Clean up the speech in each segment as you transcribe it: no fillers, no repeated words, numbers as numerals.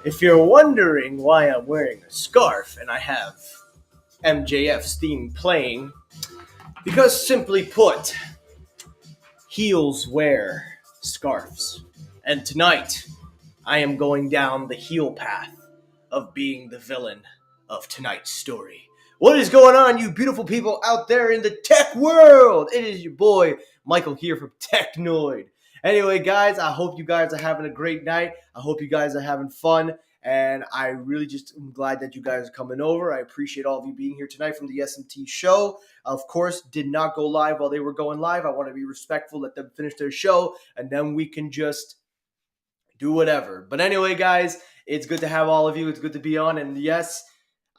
If you're wondering why I'm wearing a scarf and I have MJF's theme playing, because simply put, heels wear scarves. And tonight, I am going down the heel path of being the villain of tonight's story. What is going on, you beautiful people out there in the tech world? It is your boy, Michael, here from Technoid. Anyway, guys, I hope you guys are having a great night. I hope you guys are having fun. And I really just am glad that you guys are coming over. I appreciate all of you being here tonight from the SMT show. Of course, did not go live while they were going live. I want to be respectful, let them finish their show, and then we can just do whatever. But anyway, guys, it's good to have all of you. It's good to be on. And yes,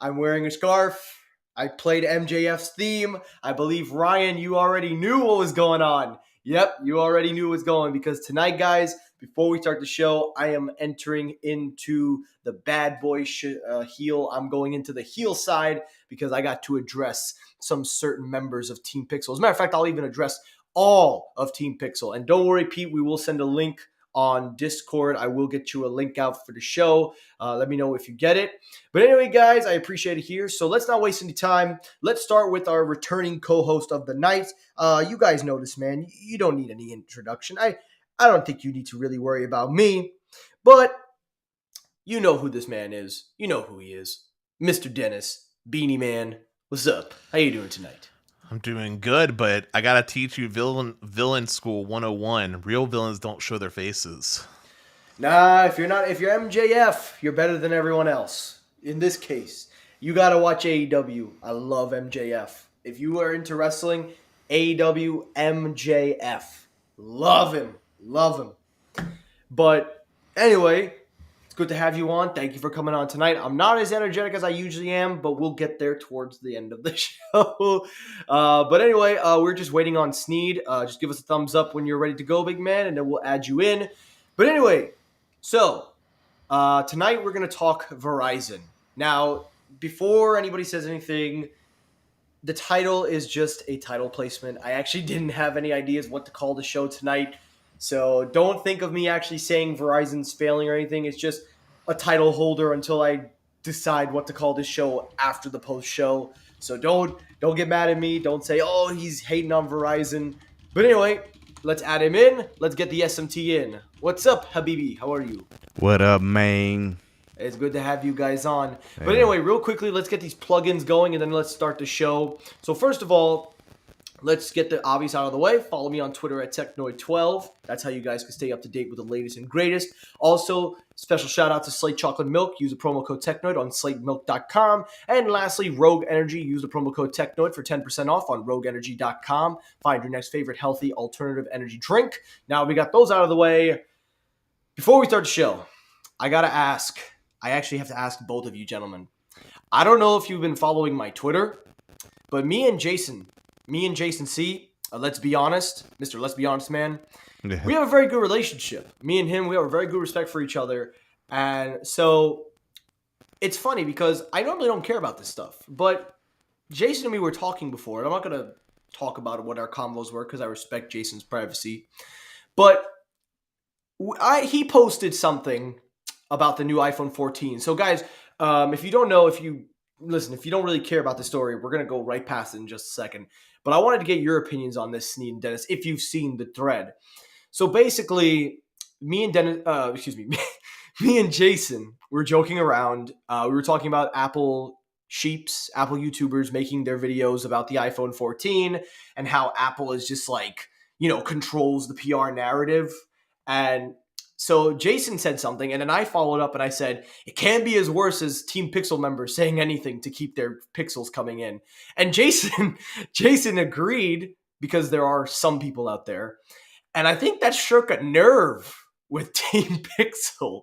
I'm wearing a scarf. I played MJF's theme. I believe, Ryan, you already knew what was going on. Yep, you already knew what was going, because tonight, guys, before we start the show, I am entering into the bad boy heel. I'm going into the heel side because I got to address some certain members of Team Pixel. As a matter of fact, I'll even address all of Team Pixel. And don't worry, Pete, we will send a link on Discord. I will get you a link out for the show. Let me know if you get it. But anyway, guys, I appreciate it here. So let's not waste any time. Let's start with our returning co-host of the night. You guys know this man. You don't need any introduction. I don't think you need to really worry about me. But you know who this man is. You know who he is. Mr. Dennis, Beanie Man. What's up? How you doing tonight? I'm doing good, but I gotta teach you villain school 101. Real villains don't show their faces. Nah, if you're MJF, you're better than everyone else. In this case, you gotta watch AEW. I love MJF. If you are into wrestling, AEW MJF. Love him. Love him. But anyway, it's good to have you on. Thank you for coming on tonight. I'm not as energetic as I usually am, but we'll get there towards the end of the show. But anyway, we're just waiting on Sneed. Just give us a thumbs up when you're ready to go, big man, and then we'll add you in. But anyway, so tonight we're going to talk Verizon. Now, before anybody says anything, the title is just a title placement. I actually didn't have any ideas what to call the show tonight. So don't think of me actually saying Verizon's failing or anything. It's just a title holder until I decide what to call this show after the post show. So don't get mad at me. Don't say, oh, he's hating on Verizon. But anyway, let's add him in. Let's get the SMT in. What's up, Habibi? How are you? What up, man? It's good to have you guys on. But anyway, real quickly, let's get these plugins going and then let's start the show. So first of all, let's get the obvious out of the way. Follow me on Twitter at Technoid12. That's how you guys can stay up to date with the latest and greatest. Also, special shout out to Slate Chocolate Milk. Use the promo code Technoid on slatemilk.com. And lastly, Rogue Energy. Use the promo code Technoid for 10% off on rogueenergy.com. Find your next favorite healthy alternative energy drink. Now we got those out of the way. Before we start the show, I actually have to ask both of you gentlemen. I don't know if you've been following my Twitter, but me and Jason C, let's be honest, Mr. Let's Be Honest Man, we have a very good relationship. Me and him, we have a very good respect for each other. And so it's funny because I normally don't care about this stuff, but Jason and me were talking before, and I'm not going to talk about what our convos were because I respect Jason's privacy. But he posted something about the new iPhone 14. So guys, if you don't know, if you don't really care about the story, we're going to go right past it in just a second. But I wanted to get your opinions on this, Sneed and Dennis, if you've seen the thread. So basically, me and Jason were joking around. We were talking about Apple YouTubers making their videos about the iPhone 14 and how Apple is just like, controls the PR narrative. And so Jason said something, and then I followed up and I said, it can't be as worse as Team Pixel members saying anything to keep their pixels coming in. And Jason agreed, because there are some people out there. And I think that struck a nerve with Team Pixel,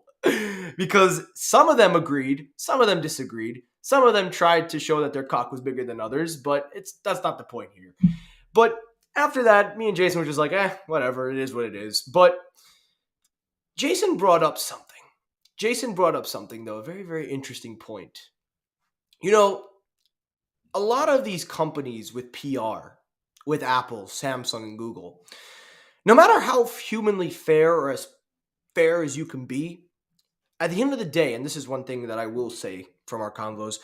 because some of them agreed, some of them disagreed, some of them tried to show that their cock was bigger than others, but that's not the point here. But after that, me and Jason were just like, whatever, it is what it is. But Jason brought up something, though, a very, very interesting point. A lot of these companies with PR, with Apple, Samsung, and Google, no matter how humanly fair or as fair as you can be, at the end of the day, and this is one thing that I will say from our convos,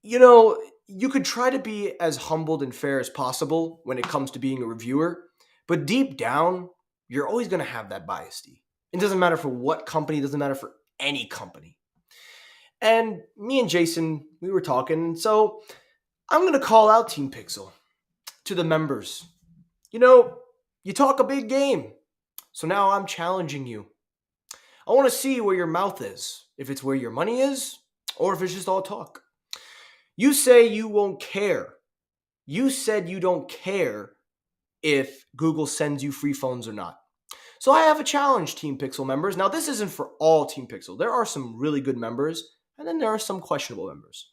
you know, you could try to be as humbled and fair as possible when it comes to being a reviewer, but deep down, you're always going to have that bias. It doesn't matter for what company, it doesn't matter for any company. And me and Jason, we were talking, so I'm going to call out Team Pixel to the members. You know, you talk a big game, so now I'm challenging you. I want to see where your mouth is, if it's where your money is, or if it's just all talk. You say you won't care. You said you don't care if Google sends you free phones or not. So I have a challenge, Team Pixel members. Now, this isn't for all Team Pixel. There are some really good members, and then there are some questionable members.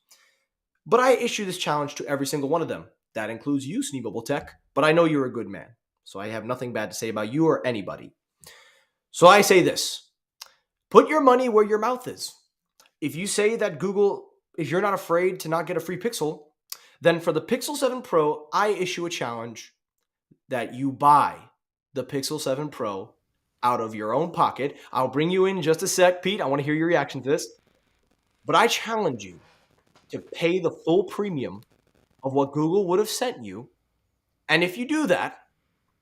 But I issue this challenge to every single one of them. That includes you, Sneebable Tech, but I know you're a good man, so I have nothing bad to say about you or anybody. So I say this. Put your money where your mouth is. If you say that Google, if you're not afraid to not get a free Pixel, then for the Pixel 7 Pro, I issue a challenge that you buy the Pixel 7 Pro out of your own pocket. I'll bring you in just a sec, Pete. I want to hear your reaction to this. But I challenge you to pay the full premium of what Google would have sent you. And if you do that,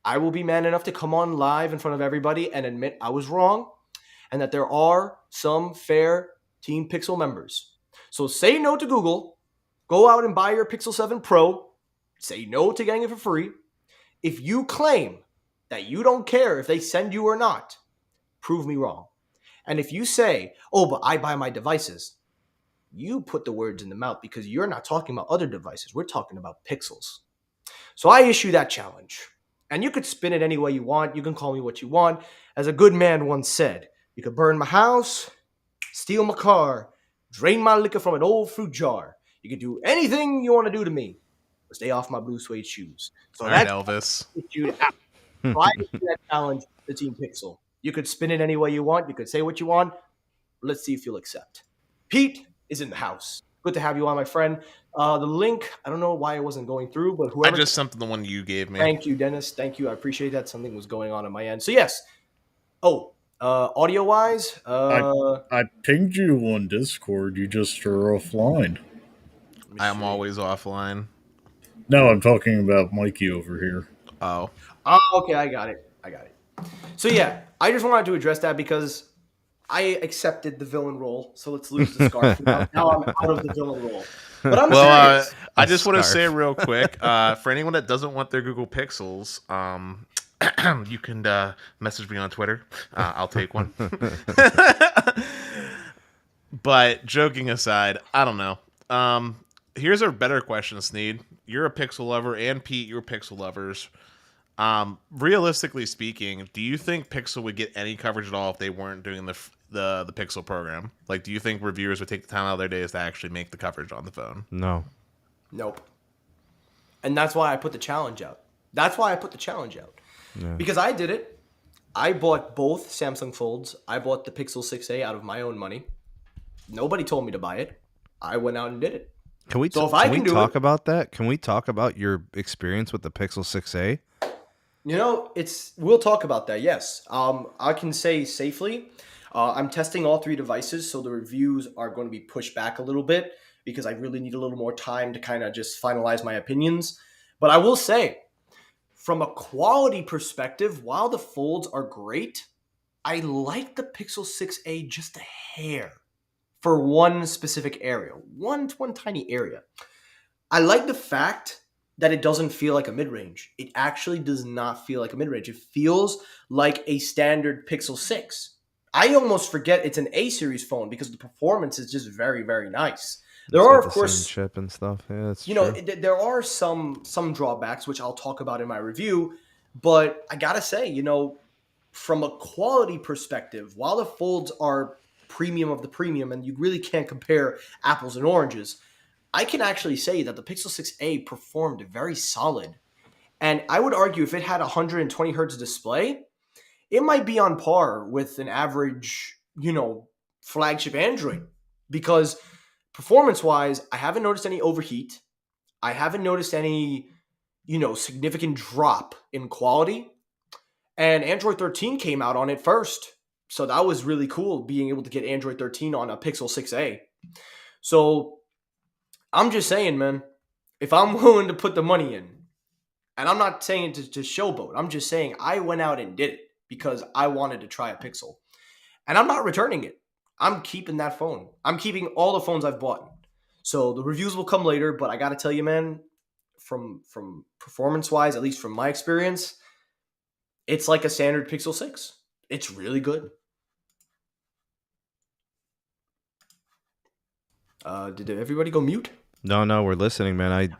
I will be man enough to come on live in front of everybody and admit I was wrong and that there are some fair Team Pixel members. So say no to Google. Go out and buy your Pixel 7 Pro. Say no to getting it for free. If you claim that you don't care if they send you or not, prove me wrong. And if you say, oh, but I buy my devices, you put the words in the mouth because you're not talking about other devices. We're talking about Pixels. So I issue that challenge. And you could spin it any way you want. You can call me what you want. As a good man once said, you could burn my house, steal my car, drain my liquor from an old fruit jar. You could do anything you want to do to me, but stay off my blue suede shoes. So all right, Elvis. So I issue that challenge to Team Pixel. You could spin it any way you want. You could say what you want. Let's see if you'll accept. Pete is in the house. Good to have you on, my friend. The link, I don't know why it wasn't going through, but whoever. I just sent the one you gave me. Thank you, Dennis. Thank you. I appreciate that. Something was going on my end. So, yes. Oh, audio-wise? I pinged you on Discord. You just are offline. I'm always offline. No, I'm talking about Mikey over here. Oh. Oh, okay. I got it. So, yeah, I just wanted to address that because I accepted the villain role, so let's lose the scarf. Now I'm out of the villain role. But I'm serious. I just want to say real quick, for anyone that doesn't want their Google Pixels, you can message me on Twitter. I'll take one. But joking aside, I don't know. Here's a better question, Sneed. You're a Pixel lover, and Pete, you're Pixel lovers. Realistically speaking, do you think Pixel would get any coverage at all if they weren't doing the Pixel program? Like, do you think reviewers would take the time out of their days to actually make the coverage on the phone? No. Nope. And that's why I put the challenge out. Yeah. Because I did it. I bought both Samsung Folds. I bought the Pixel 6a out of my own money. Nobody told me to buy it. I went out and did it. Can we talk about that? Can we talk about your experience with the Pixel 6a? You know, we'll talk about that, yes. I can say safely, I'm testing all three devices, so the reviews are going to be pushed back a little bit because I really need a little more time to kind of just finalize my opinions. But I will say, from a quality perspective, while the folds are great, I like the Pixel 6a just a hair for one specific area, one tiny area. I like the fact that it doesn't feel like a mid-range. It actually does not feel like a mid-range. It feels like a standard Pixel 6. I almost forget it's an A-series phone because the performance is just very, very nice. There are, of course, same chip and stuff. Yeah, that's you know, there are some drawbacks, which I'll talk about in my review. But I gotta say, you know, from a quality perspective, while the folds are premium of the premium, and you really can't compare apples and oranges, I can actually say that the Pixel 6a performed very solid. And I would argue if it had a 120 hertz display, it might be on par with an average, you know, flagship Android. Because performance-wise, I haven't noticed any overheat. I haven't noticed any, you know, significant drop in quality. And Android 13 came out on it first. So that was really cool being able to get Android 13 on a Pixel 6a. So I'm just saying, man, if I'm willing to put the money in, and I'm not saying to showboat, I'm just saying I went out and did it because I wanted to try a Pixel. And I'm not returning it. I'm keeping that phone. I'm keeping all the phones I've bought. So the reviews will come later, but I got to tell you, man, from performance-wise, at least from my experience, it's like a standard Pixel 6. It's really good. Did everybody go mute? No, we're listening, man.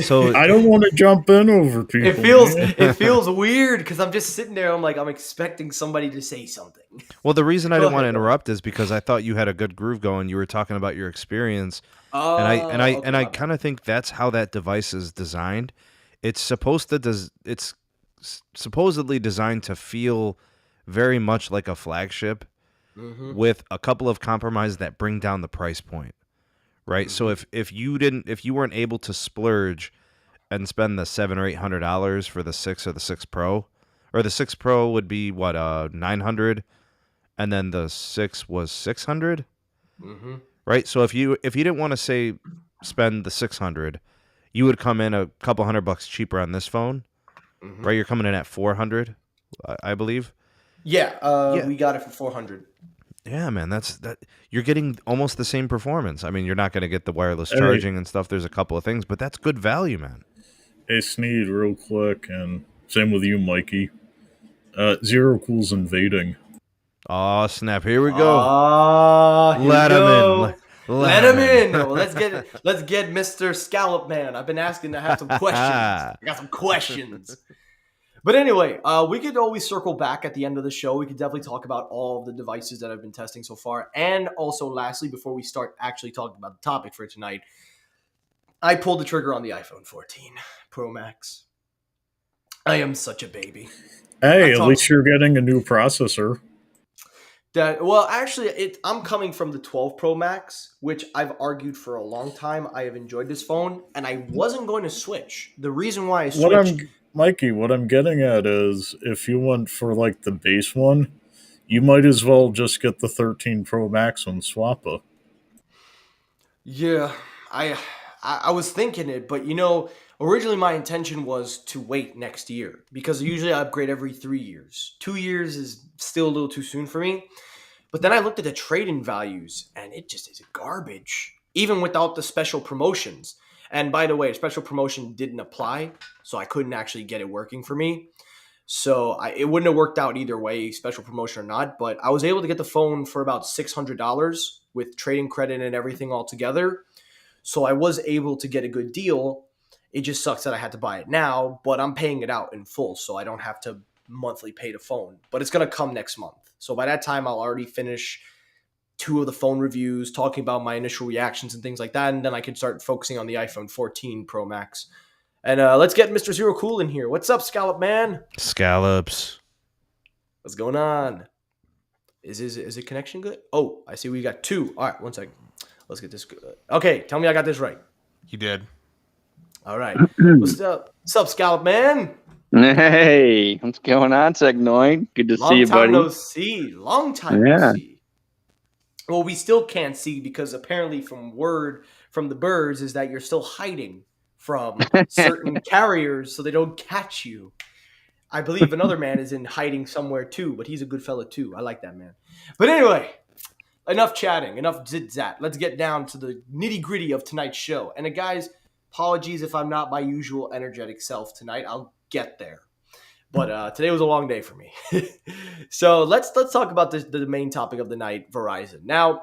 So I don't want to jump in over people. it feels weird because I'm just sitting there. I'm expecting somebody to say something. Well, the reason I didn't want to interrupt is because I thought you had a good groove going. You were talking about your experience, and I kind of think that's how that device is designed. It's supposedly designed to feel very much like a flagship, with a couple of compromises that bring down the price point. Right. So if you weren't able to splurge and spend the $700 or $800 for the 6 or the 6 Pro, or the 6 Pro would be what, $900, and then the 6 was $600. Right. So if you didn't want to spend the $600, you would come in a couple $100 cheaper on this phone. Right. You're coming in at $400, I believe. Yeah. We got it for $400. Yeah, man, that you're getting almost the same performance. I mean, you're not going to get the wireless charging and stuff. There's a couple of things, but that's good value, man. Hey, Sneed, real quick, and same with you, Mikey. Zero Cool's invading. Oh, snap. Here we go. Let him in. Let him in. Well, let's get Mr. Scallop Man. I've been asking to have some questions. I got some questions. But anyway, we could always circle back at the end of the show. We could definitely talk about all of the devices that I've been testing so far. And also, lastly, before we start actually talking about the topic for tonight, I pulled the trigger on the iPhone 14 Pro Max. I am such a baby. Hey, at least you're getting a new processor. I'm coming from the 12 Pro Max, which I've argued for a long time. I have enjoyed this phone, and I wasn't going to switch. The reason why I switched... Mikey, what I'm getting at is if you went for like the base one, you might as well just get the 13 Pro Max and swap it. Yeah, I was thinking it, but originally my intention was to wait next year because usually I upgrade every 3 years. 2 years is still a little too soon for me. But then I looked at the trade-in values and it just is garbage, even without the special promotions. And by the way, a special promotion didn't apply, so I couldn't actually get it working for me. So it wouldn't have worked out either way, special promotion or not. But I was able to get the phone for about $600 with trading credit and everything all together. So I was able to get a good deal. It just sucks that I had to buy it now, but I'm paying it out in full, so I don't have to monthly pay the phone. But it's going to come next month. So by that time, I'll already finish 2 of the phone reviews, talking about my initial reactions and things like that, and then I can start focusing on the iPhone 14 Pro Max. And let's get Mr. Zero Cool in here. What's up, Scallop Man? Scallops. What's going on? Is it connection good? Oh, I see we got 2. All right, one second. Let's get this good. Okay, tell me I got this right. You did. All right. What's up, Scallop Man? Hey, what's going on, Technoid? Good to see you, buddy. Long time no see. Well, we still can't see because apparently from word from the birds is that you're still hiding from certain carriers so they don't catch you. I believe another man is in hiding somewhere too, but he's a good fella too. I like that man. But anyway, enough chatting, enough zit-zat. Let's get down to the nitty-gritty of tonight's show. And guys, apologies if I'm not my usual energetic self tonight. I'll get there. But today was a long day for me. So let's talk about the main topic of the night, Verizon. Now,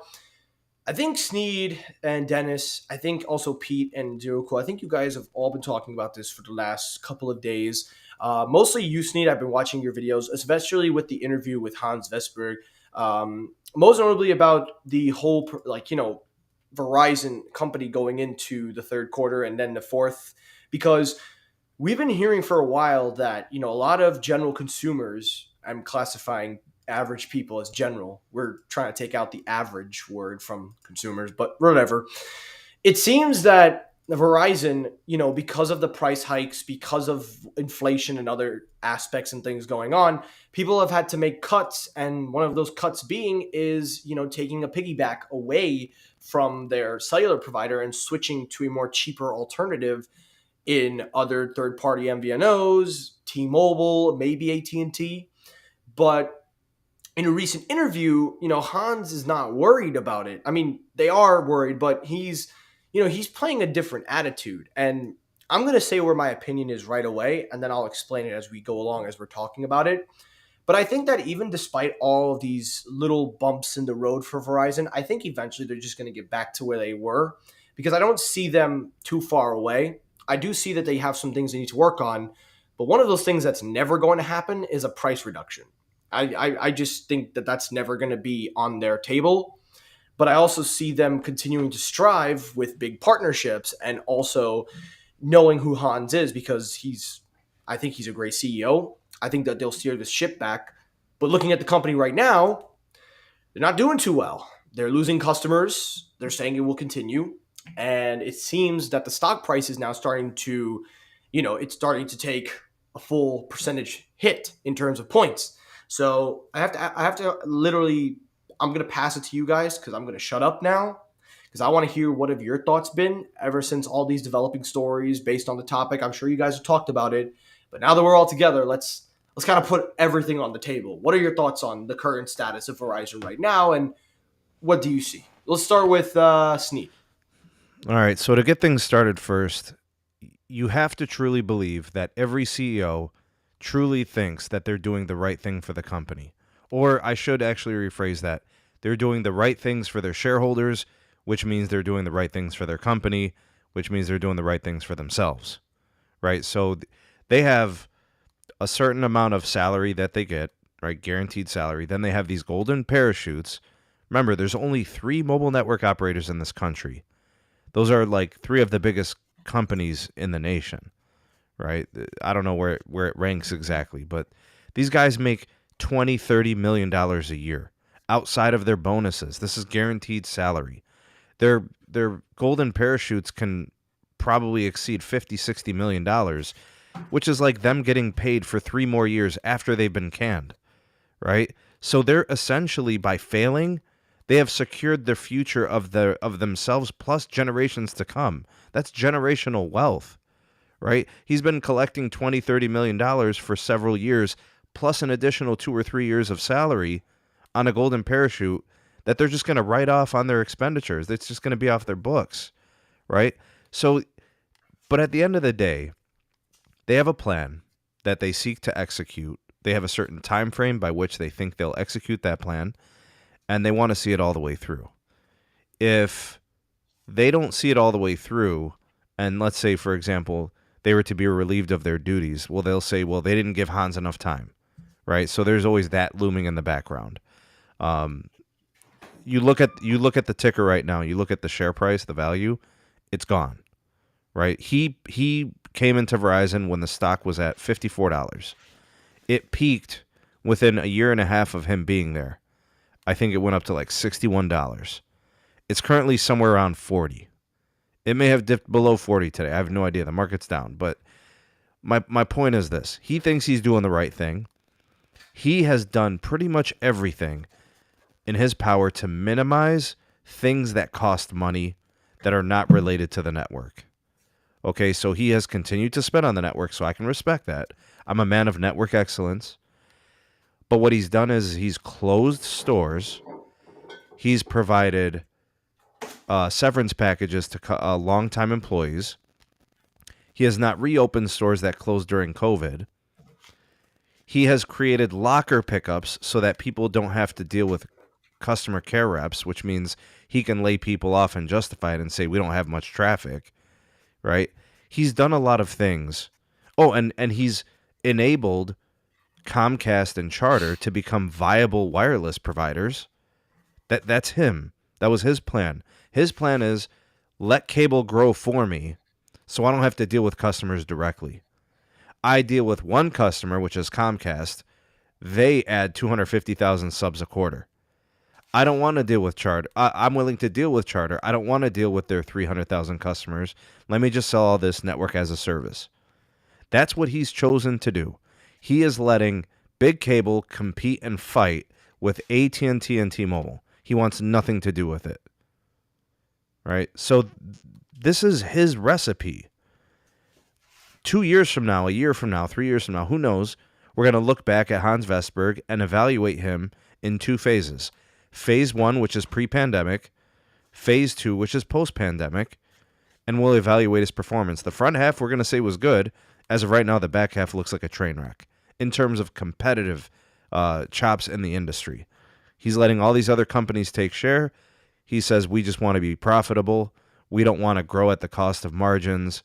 I think Sneed and Dennis, I think also Pete and Zero Cool, I think you guys have all been talking about this for the last couple of days. Mostly you, Sneed, I've been watching your videos, especially with the interview with Hans Vestberg. Most notably about the whole, Verizon company going into the third quarter and then the fourth, because we've been hearing for a while that, a lot of general consumers, I'm classifying average people as general. We're trying to take out the average word from consumers, but whatever. It seems that Verizon, because of the price hikes, because of inflation and other aspects and things going on, people have had to make cuts. And one of those cuts being is, taking a piggyback away from their cellular provider and switching to a more cheaper alternative in other third-party MVNOs, T-Mobile, maybe at&t. But in a recent interview, Hans is not worried about it. I mean, they are worried, but he's playing a different attitude. And I'm going to say where my opinion is right away, and then I'll explain it as we go along as we're talking about it. But I think that even despite all of these little bumps in the road for Verizon, I think eventually they're just going to get back to where they were, because I don't see them too far away. I do see that they have some things they need to work on, but one of those things that's never going to happen is a price reduction. I just think that that's never going to be on their table. But I also see them continuing to strive with big partnerships and also knowing who Hans is, because I think he's a great CEO. I think that they'll steer this ship back. But looking at the company right now, they're not doing too well. They're losing customers. They're saying it will continue. And it seems that the stock price is now starting to, it's starting to take a full percentage hit in terms of points. So I have to literally, I'm going to pass it to you guys because I'm going to shut up now, because I want to hear what have your thoughts been ever since all these developing stories based on the topic. I'm sure you guys have talked about it, but now that we're all together, let's kind of put everything on the table. What are your thoughts on the current status of Verizon right now, and what do you see? Let's start with Sneed. All right, so to get things started first, you have to truly believe that every CEO truly thinks that they're doing the right thing for the company. Or I should actually rephrase that. They're doing the right things for their shareholders, which means they're doing the right things for their company, which means they're doing the right things for themselves, right? So they have a certain amount of salary that they get, right? Guaranteed salary. Then they have these golden parachutes. Remember, there's only 3 mobile network operators in this country. Those are like 3 of the biggest companies in the nation, right? I don't know where it ranks exactly, but these guys make $20-30 million a year outside of their bonuses. This is guaranteed salary. Their golden parachutes can probably exceed $50-60 million, which is like them getting paid for 3 more years after they've been canned, right? So they're essentially, by failing, they have secured the future of themselves plus generations to come. That's generational wealth, right? He's been collecting $20-30 million for several years, plus an additional 2 or 3 years of salary on a golden parachute that they're just going to write off on their expenditures. It's just going to be off their books, right? So, but at the end of the day, they have a plan that they seek to execute. They have a certain time frame by which they think they'll execute that plan, and they want to see it all the way through. If they don't see it all the way through, and let's say, for example, they were to be relieved of their duties, well, they'll say, well, they didn't give Hans enough time, right? So there's always that looming in the background. You look at the ticker right now, you look at the share price, the value, it's gone, right? He came into Verizon when the stock was at $54. It peaked within a year and a half of him being there. I think it went up to like $61. It's currently somewhere around 40. It may have dipped below 40 today. I have no idea. The market's down. But my point is this. He thinks he's doing the right thing. He has done pretty much everything in his power to minimize things that cost money that are not related to the network. Okay, so he has continued to spend on the network, so I can respect that. I'm a man of network excellence. But what he's done is he's closed stores. He's provided severance packages to longtime employees. He has not reopened stores that closed during COVID. He has created locker pickups so that people don't have to deal with customer care reps, which means he can lay people off and justify it and say we don't have much traffic, right? He's done a lot of things. Oh, and he's enabled Comcast and Charter to become viable wireless providers. That's him. That was his plan. His plan is let cable grow for me so I don't have to deal with customers directly. I deal with one customer, which is Comcast. They add 250,000 subs a quarter. I don't want to deal with Charter. I'm willing to deal with Charter. I don't want to deal with their 300,000 customers. Let me just sell all this network as a service. That's what he's chosen to do. He is letting big cable compete and fight with AT&T and T-Mobile. He wants nothing to do with it. Right? So this is his recipe. 2 years from now, a year from now, 3 years from now, who knows? We're going to look back at Hans Vestberg and evaluate him in 2 phases. Phase 1, which is pre-pandemic. Phase 2, which is post-pandemic. And we'll evaluate his performance. The front half we're going to say was good. As of right now, the back half looks like a train wreck in terms of competitive chops in the industry. He's letting all these other companies take share. He says, we just want to be profitable. We don't want to grow at the cost of margins.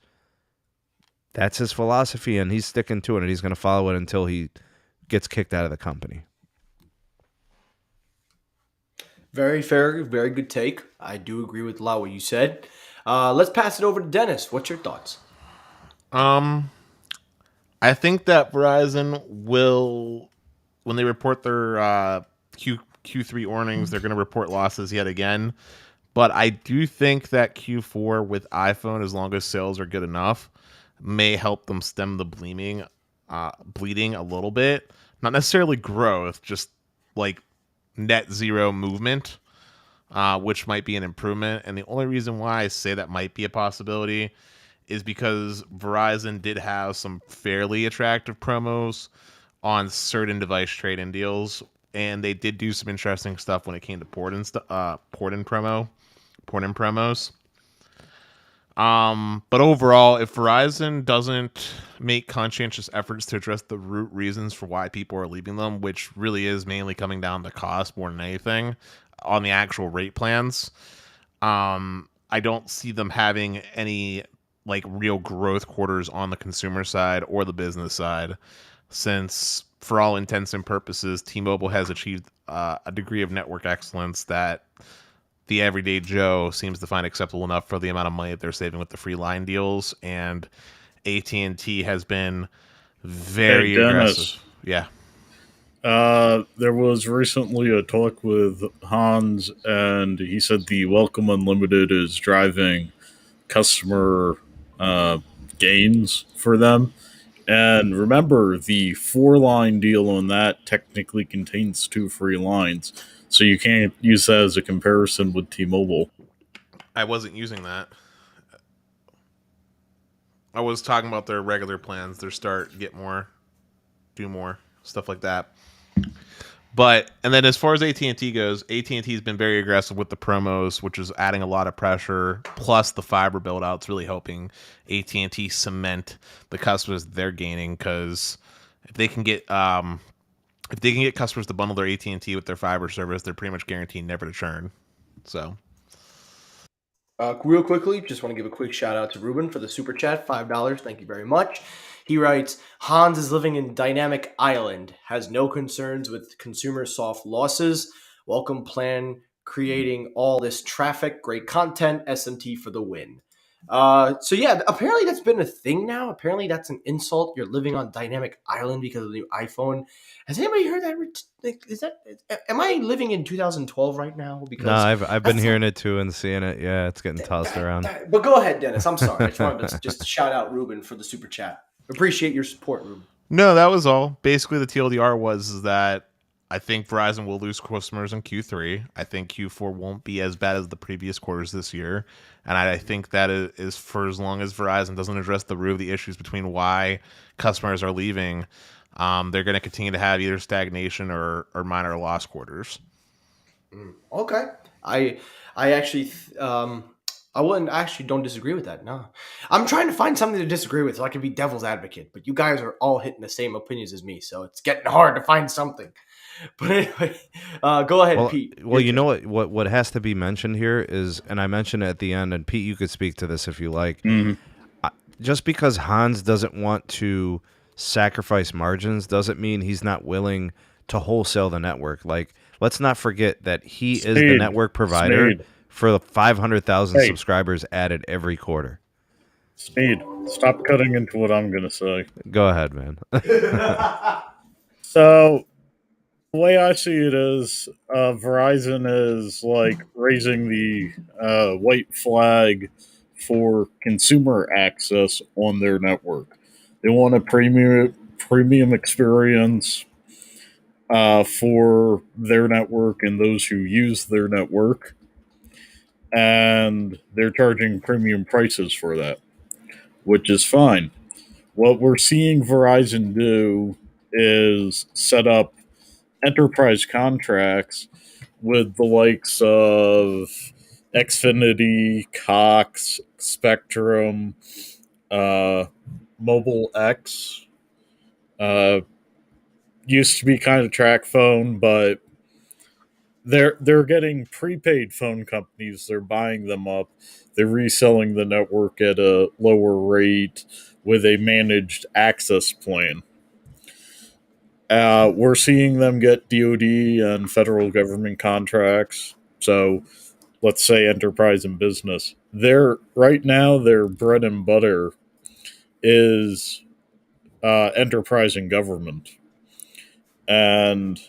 That's his philosophy, and he's sticking to it, and he's going to follow it until he gets kicked out of the company. Very fair, very good take. I do agree with a lot of what you said. Let's pass it over to Dennis. What's your thoughts? I think that Verizon will, when they report their Q3 earnings, they're going to report losses yet again. But I do think that Q4 with iPhone, as long as sales are good enough, may help them stem the bleeding a little bit. Not necessarily growth, just like net zero movement, which might be an improvement. And the only reason why I say that might be a possibility is because Verizon did have some fairly attractive promos on certain device trade-in deals, and they did do some interesting stuff when it came to port-in promos. But overall, if Verizon doesn't make conscientious efforts to address the root reasons for why people are leaving them, which really is mainly coming down to cost more than anything on the actual rate plans, I don't see them having any like real growth quarters on the consumer side or the business side, since for all intents and purposes, T-Mobile has achieved a degree of network excellence that the everyday Joe seems to find acceptable enough for the amount of money that they're saving with the free line deals, and AT&T has been very aggressive. Yeah. There was recently a talk with Hans, and he said the Welcome Unlimited is driving customer gains for them. And remember, the 4-line deal on that technically contains 2 free lines. So you can't use that as a comparison with T-Mobile. I wasn't using that. I was talking about their regular plans, their start, get more, do more, stuff like that. But, and then as far as AT&T goes, AT&T's been very aggressive with the promos, which is adding a lot of pressure. Plus the fiber build out's really helping AT&T cement the customers they're gaining, because if they can get customers to bundle their AT&T with their fiber service, they're pretty much guaranteed never to churn. So, real quickly, just want to give a quick shout out to Ruben for the super chat, $5. Thank you very much. He writes, Hans is living in dynamic island, has no concerns with consumer soft losses. Welcome plan, creating all this traffic, great content, SMT for the win. So yeah, apparently that's been a thing now. Apparently that's an insult. You're living on dynamic island because of the new iPhone. Has anybody heard that? Am I living in 2012 right now? Because no, I've been hearing it too and seeing it. Yeah, it's getting tossed around. But go ahead, Dennis. I'm sorry. I just wanted to just shout out Ruben for the super chat. Appreciate your support, Ruben. No, that was all. Basically, the TLDR was that I think Verizon will lose customers in Q3. I think Q4 won't be as bad as the previous quarters this year. And I think that is for as long as Verizon doesn't address the root of the issues between why customers are leaving, they're going to continue to have either stagnation or minor loss quarters. Okay. I actually... I don't disagree with that. No, I'm trying to find something to disagree with so I can be devil's advocate. But you guys are all hitting the same opinions as me, so it's getting hard to find something. But anyway, go ahead, Pete. Well, you know what has to be mentioned here is, and I mentioned it at the end, and Pete, you could speak to this if you like. Mm-hmm. Just because Hans doesn't want to sacrifice margins doesn't mean he's not willing to wholesale the network. Like, let's not forget that he is the network provider for the 500,000 subscribers added every quarter. Speed, stop cutting into what I'm going to say. Go ahead, man. So, The way I see it is, Verizon is like raising the white flag for consumer access on their network. They want a premium experience for their network and those who use their network, and they're charging premium prices for that, which is fine. What we're seeing Verizon do is set up enterprise contracts with the likes of Xfinity, Cox, Spectrum, uh, Mobile X. Uh, Used to be kind of track phone, but they're getting prepaid phone companies. They're buying them up. They're reselling the network at a lower rate with a managed access plan. We're seeing them get DoD and federal government contracts. So let's say enterprise and business. They're right now their bread and butter is enterprise and government, and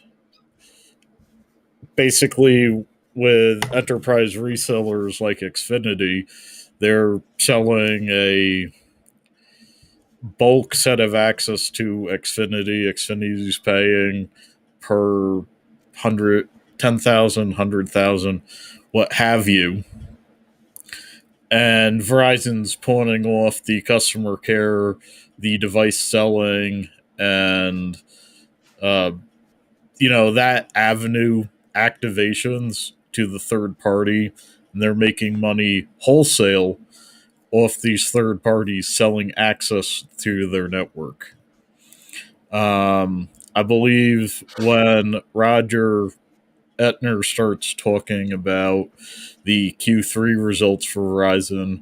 basically with enterprise resellers like Xfinity, they're selling a bulk set of access to Xfinity. Xfinity's paying per 10,000, 100,000, what have you. And Verizon's pawning off the customer care, the device selling, and uh, that avenue activations to the third party, and they're making money wholesale off these third parties selling access to their network. I believe when Roger Etner starts talking about the Q3 results for Verizon,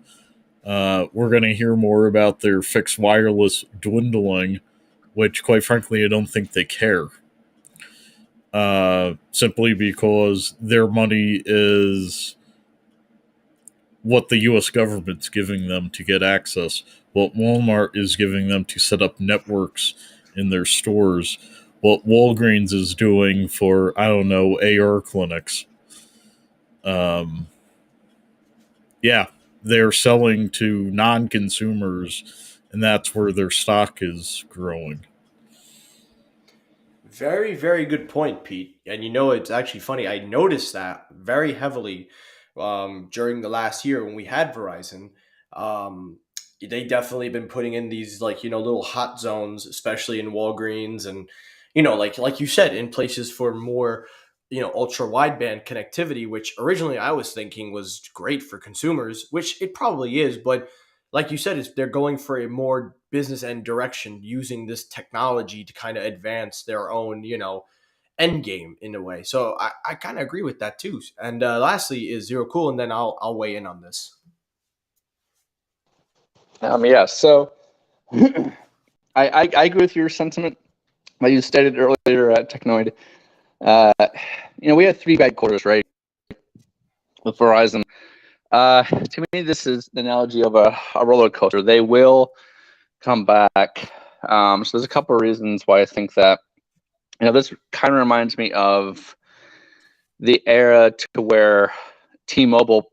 we're going to hear more about their fixed wireless dwindling, which, quite frankly, I don't think they care. Simply because their money is what the U.S. government's giving them to get access, what Walmart is giving them to set up networks in their stores, what Walgreens is doing for, I don't know, AR clinics. Yeah, they're selling to non-consumers, and that's where their stock is growing. Very, very good point, Pete. And it's actually funny. I noticed that very heavily during the last year when we had Verizon. Um, they definitely been putting in these little hot zones, especially in Walgreens, and like you said, in places for more ultra wideband connectivity, which originally I was thinking was great for consumers, which it probably is, but like you said, they're going for a more business end direction, using this technology to kind of advance their own, end game in a way. So I kind of agree with that too. And lastly is Zero Cool, and then I'll weigh in on this. Yeah. So I agree with your sentiment that you stated earlier at Technoid. We had 3 bad quarters, right, with Verizon. To me, this is the analogy of a roller coaster. They will come back. So there's a couple of reasons why I think that. This kind of reminds me of the era to where T-Mobile,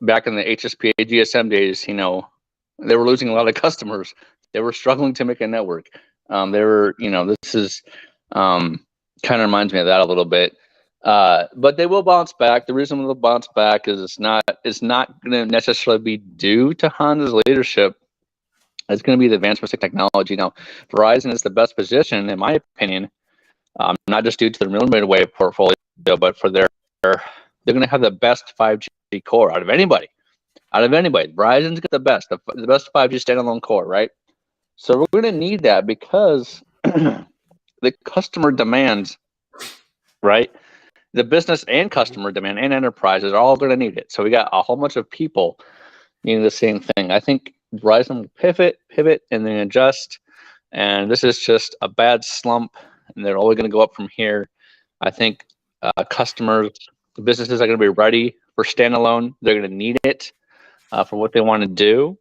back in the HSPA GSM days, they were losing a lot of customers. They were struggling to make a network. This is kind of reminds me of that a little bit. But they will bounce back. The reason they'll bounce back is it's not going to necessarily be due to Honda's leadership. It's going to be the advancements in technology. Now, Verizon is the best position, in my opinion, not just due to their millimeter wave portfolio, but for they're going to have the best 5G core out of anybody. Verizon's got the best 5G standalone core, right? So we're going to need that because the customer demands, right? The business and customer demand and enterprises are all going to need it. So we got a whole bunch of people needing the same thing. I think Verizon will pivot, and then adjust. And this is just a bad slump, and they're only going to go up from here. I think customers, businesses are going to be ready for standalone. They're going to need it for what they want to do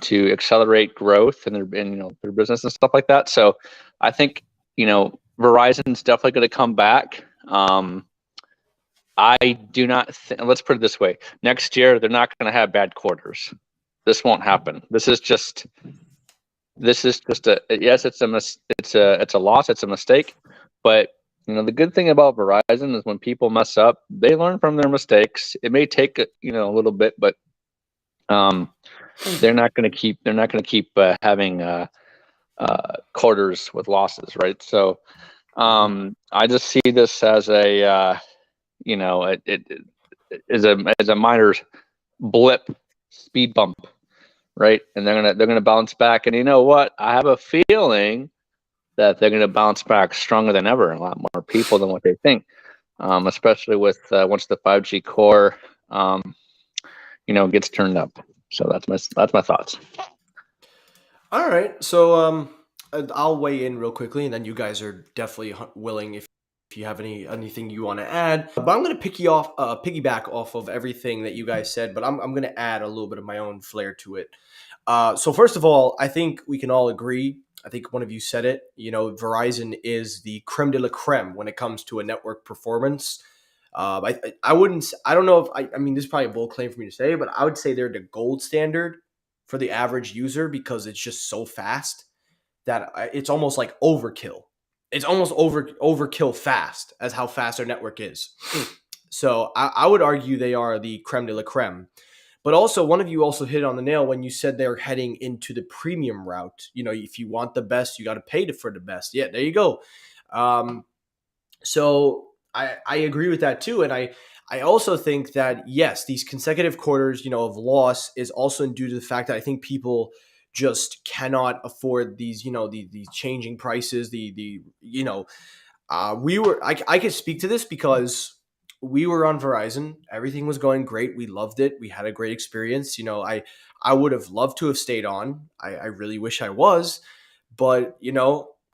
to accelerate growth in their business and stuff like that. So I think Verizon's definitely going to come back. I do not. Let's put it this way: next year they're not going to have bad quarters. This won't happen. This is just a yes. It's a loss. It's a mistake. But the good thing about Verizon is when people mess up, they learn from their mistakes. It may take a little bit, but they're not going to keep having quarters with losses, right? So I just see this as a it is a minor blip, speed bump, right? And they're gonna bounce back. And you know what? I have a feeling that they're gonna bounce back stronger than ever. A lot more people than what they think, especially with once the 5G core, gets turned up. So that's my thoughts. All right, so I'll weigh in real quickly, and then you guys are definitely willing if you have anything you want to add. But I'm going to piggyback off of everything that you guys said, but I'm going to add a little bit of my own flair to it. So first of all, I think we can all agree. I think one of you said it. Verizon is the creme de la creme when it comes to a network performance. I wouldn't. I don't know if I mean this is probably a bold claim for me to say, but I would say they're the gold standard for the average user because it's just so fast that it's almost like overkill. It's almost overkill fast as how fast their network is. So I would argue they are the creme de la creme. But also, one of you also hit on the nail when you said they're heading into the premium route. If you want the best, you got to pay for the best. Yeah, there you go. So I agree with that too. And I also think that, yes, these consecutive quarters, of loss is also due to the fact that I think people just cannot afford these, the changing prices, I could speak to this because we were on Verizon. Everything was going great. We loved it. We had a great experience. I would have loved to have stayed on. I really wish I was, but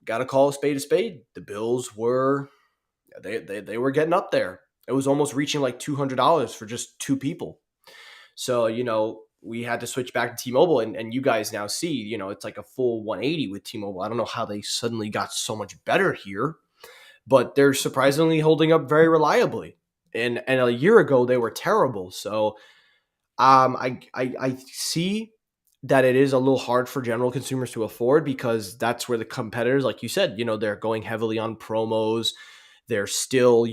got to call a spade a spade. The bills were, they were getting up there. It was almost reaching like $200 for just two people. So, we had to switch back to T-Mobile, and you guys now see, it's like a full 180 with T-Mobile. I don't know how they suddenly got so much better here, but they're surprisingly holding up very reliably. And a year ago they were terrible. So I see that it is a little hard for general consumers to afford because that's where the competitors, like you said, they're going heavily on promos. They're still,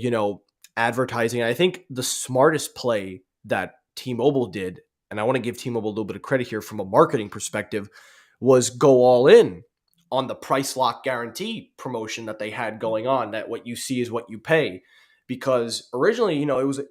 advertising. And I think the smartest play that T-Mobile did, and I want to give T-Mobile a little bit of credit here from a marketing perspective, was go all in on the price lock guarantee promotion that they had going on, that what you see is what you pay. Because originally,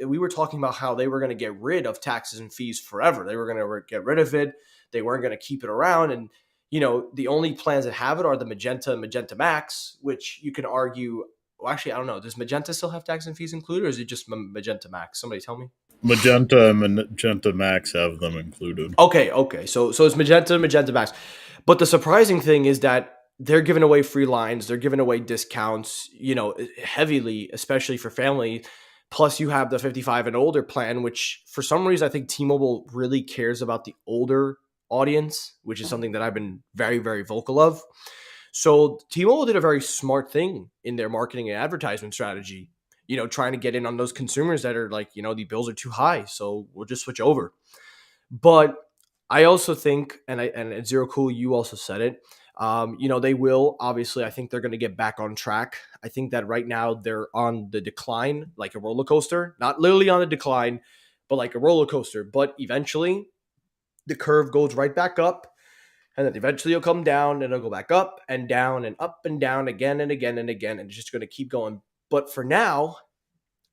we were talking about how they were going to get rid of taxes and fees forever. They were going to get rid of it. They weren't going to keep it around. And, the only plans that have it are the Magenta and Magenta Max, which you can argue, well, actually, I don't know. Does Magenta still have tax and fees included, or is it just Magenta Max? Somebody tell me. Magenta and Magenta Max have them included. Okay. So it's Magenta and Magenta Max. But the surprising thing is that they're giving away free lines. They're giving away discounts, heavily, especially for family. Plus, you have the 55 and older plan, which for some reason, I think T-Mobile really cares about the older audience, which is something that I've been very, very vocal of. So T-Mobile did a very smart thing in their marketing and advertisement strategy, trying to get in on those consumers that are like, the bills are too high, so we'll just switch over. But I also think, and Zero Cool, you also said it, they will, obviously, I think they're going to get back on track. I think that right now they're on the decline, like a roller coaster, not literally on the decline, but like a roller coaster. But eventually the curve goes right back up, and then eventually it'll come down and it'll go back up and down again and again and again. And it's just going to keep going. But for now,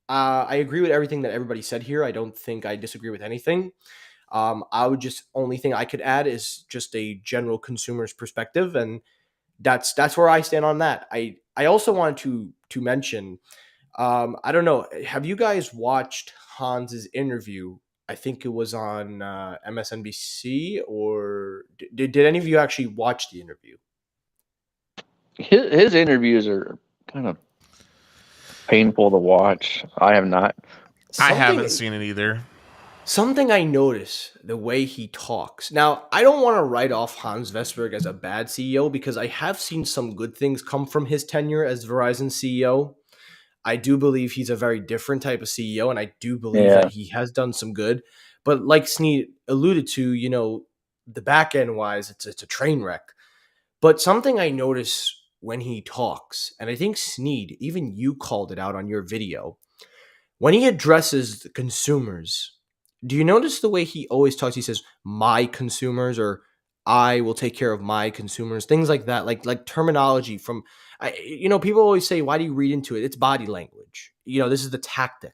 I agree with everything that everybody said here. I don't think I disagree with anything. I would just, only thing I could add is just a general consumer's perspective, and that's where I stand on that. I also wanted to mention, I don't know, have you guys watched Hans's interview? I think it was on MSNBC, or did any of you actually watch the interview? His interviews are kind of painful to watch. I have not. I haven't seen it either. Something I notice the way he talks. Now, I don't want to write off Hans Vestberg as a bad CEO because I have seen some good things come from his tenure as Verizon CEO. I do believe he's a very different type of CEO, and I do believe that Yeah. he has done some good. But like Sneed alluded to, the back end wise, it's a train wreck. But something I notice when he talks, and I think Sneed, even you called it out on your video, when he addresses the consumers, do you notice the way he always talks? He says, "My consumers," or "I will take care of my consumers," things like that, like terminology from. People always say, "Why do you read into it?" It's body language. This is the tactic.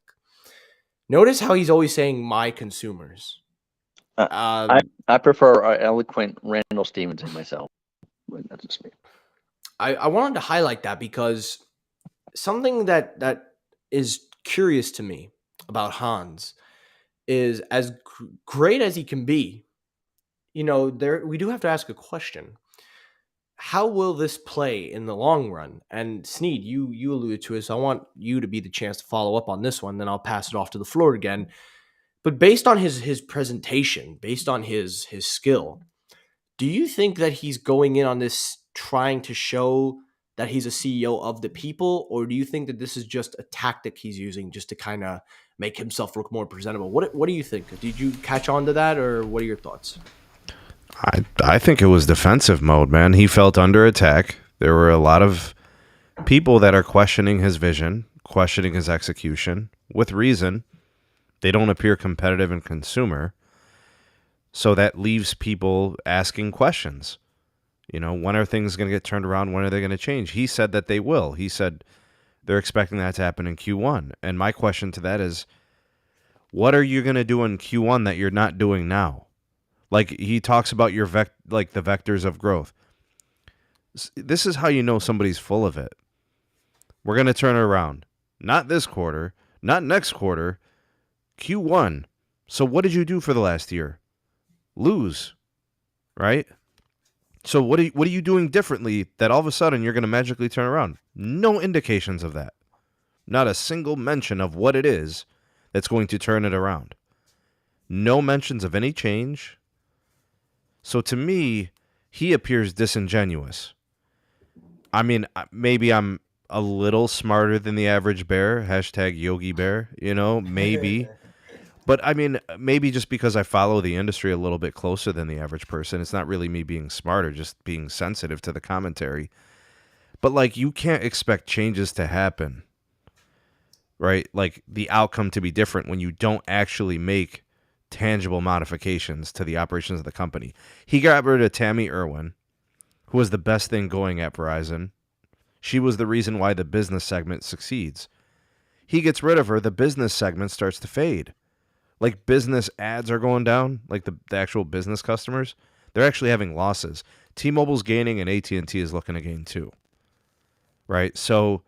Notice how he's always saying "my consumers." Uh, I Um, I prefer eloquent Randall Stevenson myself. But that's just me. I wanted to highlight that because something that is curious to me about Hans is as great as he can be. There we do have to ask a question. How will this play in the long run? And Sneed, you alluded to it, so I want you to be the chance to follow up on this one. Then I'll pass it off to the floor again. But based on his presentation, based on his skill, do you think that he's going in on this trying to show that he's a CEO of the people, or do you think that this is just a tactic he's using just to kind of make himself look more presentable? What do you think? Did you catch on to that, or what are your thoughts? I think it was defensive mode, man. He felt under attack. There were a lot of people that are questioning his vision, questioning his execution with reason. They don't appear competitive and consumer. So that leaves people asking questions. When are things going to get turned around? When are they going to change? He said that they will. He said they're expecting that to happen in Q1. And my question to that is, what are you going to do in Q1 that you're not doing now? Like he talks about the vectors of growth. This is how you know somebody's full of it. We're going to turn it around. Not this quarter, not next quarter, Q1. So what did you do for the last year? Lose, right? So what are you doing differently that all of a sudden you're going to magically turn around? No indications of that. Not a single mention of what it is that's going to turn it around. No mentions of any change. So to me, he appears disingenuous. I mean, maybe I'm a little smarter than the average bear. Hashtag Yogi Bear, maybe. But I mean, maybe just because I follow the industry a little bit closer than the average person. It's not really me being smarter, just being sensitive to the commentary. But like, you can't expect changes to happen, right? Like the outcome to be different when you don't actually make tangible modifications to the operations of the company. He got rid of Tammy Irwin, who was the best thing going at Verizon. She was the reason why the business segment succeeds. He gets rid of her, the business segment starts to fade. Like business ads are going down, like the actual business customers, they're actually having losses. T-Mobile's gaining and at&t is looking to gain too. Right? So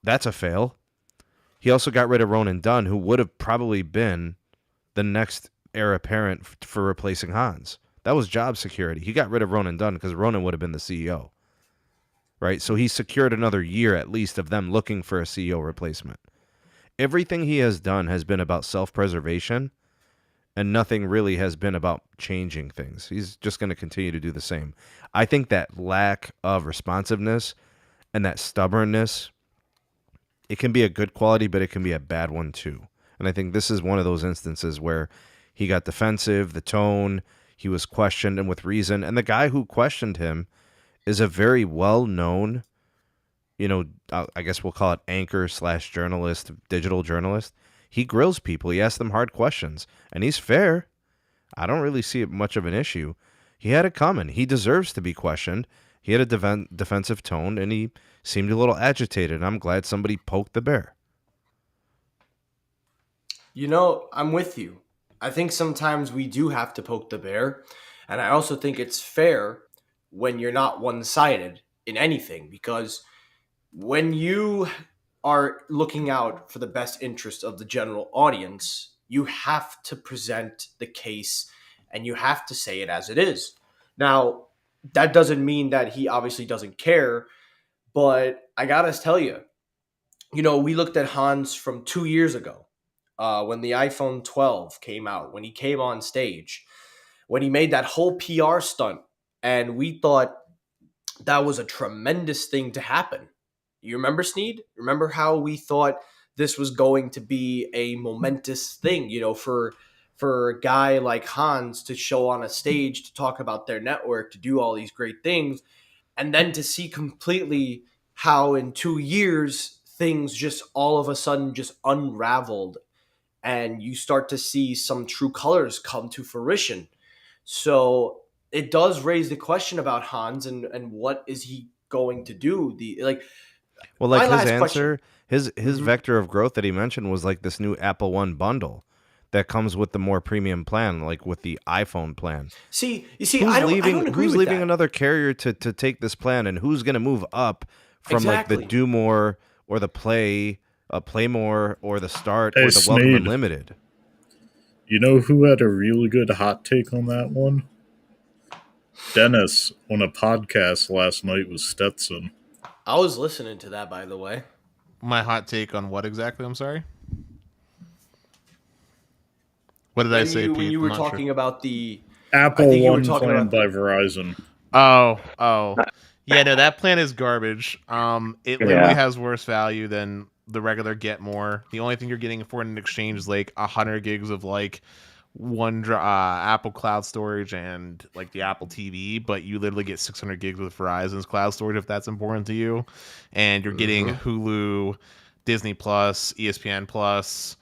that's a fail. He also got rid of Ronan Dunn, who would have probably been the next heir apparent for replacing Hans. That was job security. He got rid of Ronan Dunn because Ronan would have been the CEO. Right? So he secured another year at least of them looking for a CEO replacement. Everything he has done has been about self-preservation, and nothing really has been about changing things. He's just going to continue to do the same. I think that lack of responsiveness and that stubbornness, it can be a good quality, but it can be a bad one too. And I think this is one of those instances where he got defensive, the tone, he was questioned, and with reason. And the guy who questioned him is a very well-known, I guess we'll call it anchor/journalist, digital journalist. He grills people. He asks them hard questions, and he's fair. I don't really see it much of an issue. He had it coming. He deserves to be questioned. He had a defensive tone, and he seemed a little agitated. I'm glad somebody poked the bear. I'm with you. I think sometimes we do have to poke the bear. And I also think it's fair when you're not one sided in anything, because when you are looking out for the best interest of the general audience, you have to present the case and you have to say it as it is. Now, that doesn't mean that he obviously doesn't care, but I gotta tell you, we looked at Hans from 2 years ago. when the iPhone 12 came out, when he came on stage, when he made that whole PR stunt, and we thought that was a tremendous thing to happen. You remember, Sneed? Remember how we thought this was going to be a momentous thing, for a guy like Hans to show on a stage to talk about their network, to do all these great things, and then to see completely how in 2 years things just all of a sudden just unraveled, and you start to see some true colors come to fruition. So it does raise the question about Hans, and what is he going to do? Well, My like his last question. answer, his Mhm. vector of growth that he mentioned was like this new Apple One bundle that comes with the more premium plan, like with the iPhone plan. You see, I don't agree Who's with leaving that. another carrier to take this plan, and who's going to move up from like the Exactly. Do More or the Play More or the Start Hey, or the Welcome Sneed, Unlimited? you know who had a really good hot take on that one? Dennis on a podcast last night with Stetson. I was listening to that, by the way. My hot take on what exactly? I'm sorry. What did I When say, you when Pete? you I'm were not sure. talking about I Apple think you were One talking plan about by the. Verizon. Oh. Yeah, no, that plan is garbage. It literally Yeah. has worse value than the regular Get More. The only thing you're getting for an exchange is like 100 gigs of like Apple Cloud storage and like the Apple TV, but you literally get 600 gigs with Verizon's cloud storage if that's important to you, and you're getting Mhm. Hulu, Disney Plus, ESPN Plus,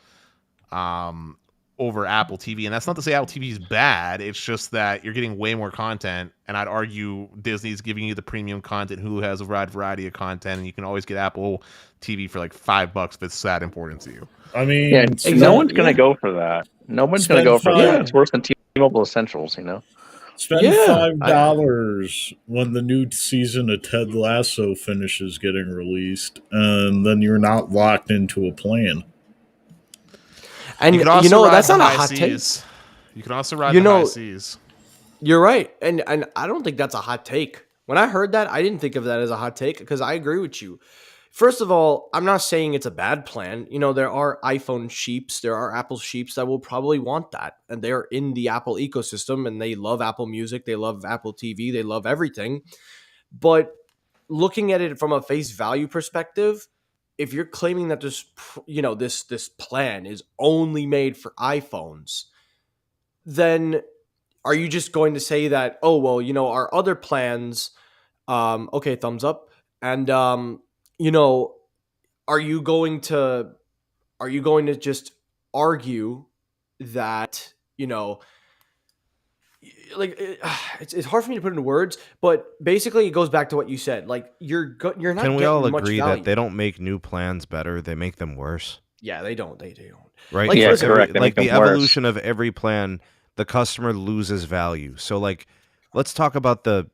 um, over Apple TV. And that's not to say Apple TV is bad. It's just that you're getting way more content. And I'd argue Disney's giving you the premium content. Hulu has a wide variety of content, and you can always get Apple TV for like $5 if it's that important to you. I Yeah. mean, No spend one's Exactly. gonna Yeah. go for that. No one's gonna spend go for that. five It's worse than T-Mobile Essentials. spend Yeah. $5 when the new season of Ted Lasso finishes getting released, and then you're not locked into a plan. You And could also ride that's the not a high hot take. seas. You can also ride You the high know, seas. you're right, and I don't think that's a hot take. When I heard that, I didn't think of that as a hot take because I agree with you. First of all, I'm not saying it's a bad plan. There are iPhone sheeps, there are Apple sheeps that will probably want that, and they're in the Apple ecosystem, and they love Apple Music, they love Apple TV, they love everything. But looking at it from a face value perspective, if you're claiming that this plan is only made for iPhones, then are you just going to say that, oh well, our other plans, okay, thumbs up, and you know are you going to just argue that, like it's hard for me to put into words, but basically it goes back to what you said, like you're Can not we all getting much agree that they value. don't make new plans better? They make them worse, Yeah, they don't. right? Like, Yeah, For listen. every correct. They make like them the worse. evolution of every plan, the customer loses value. So like, let's talk about the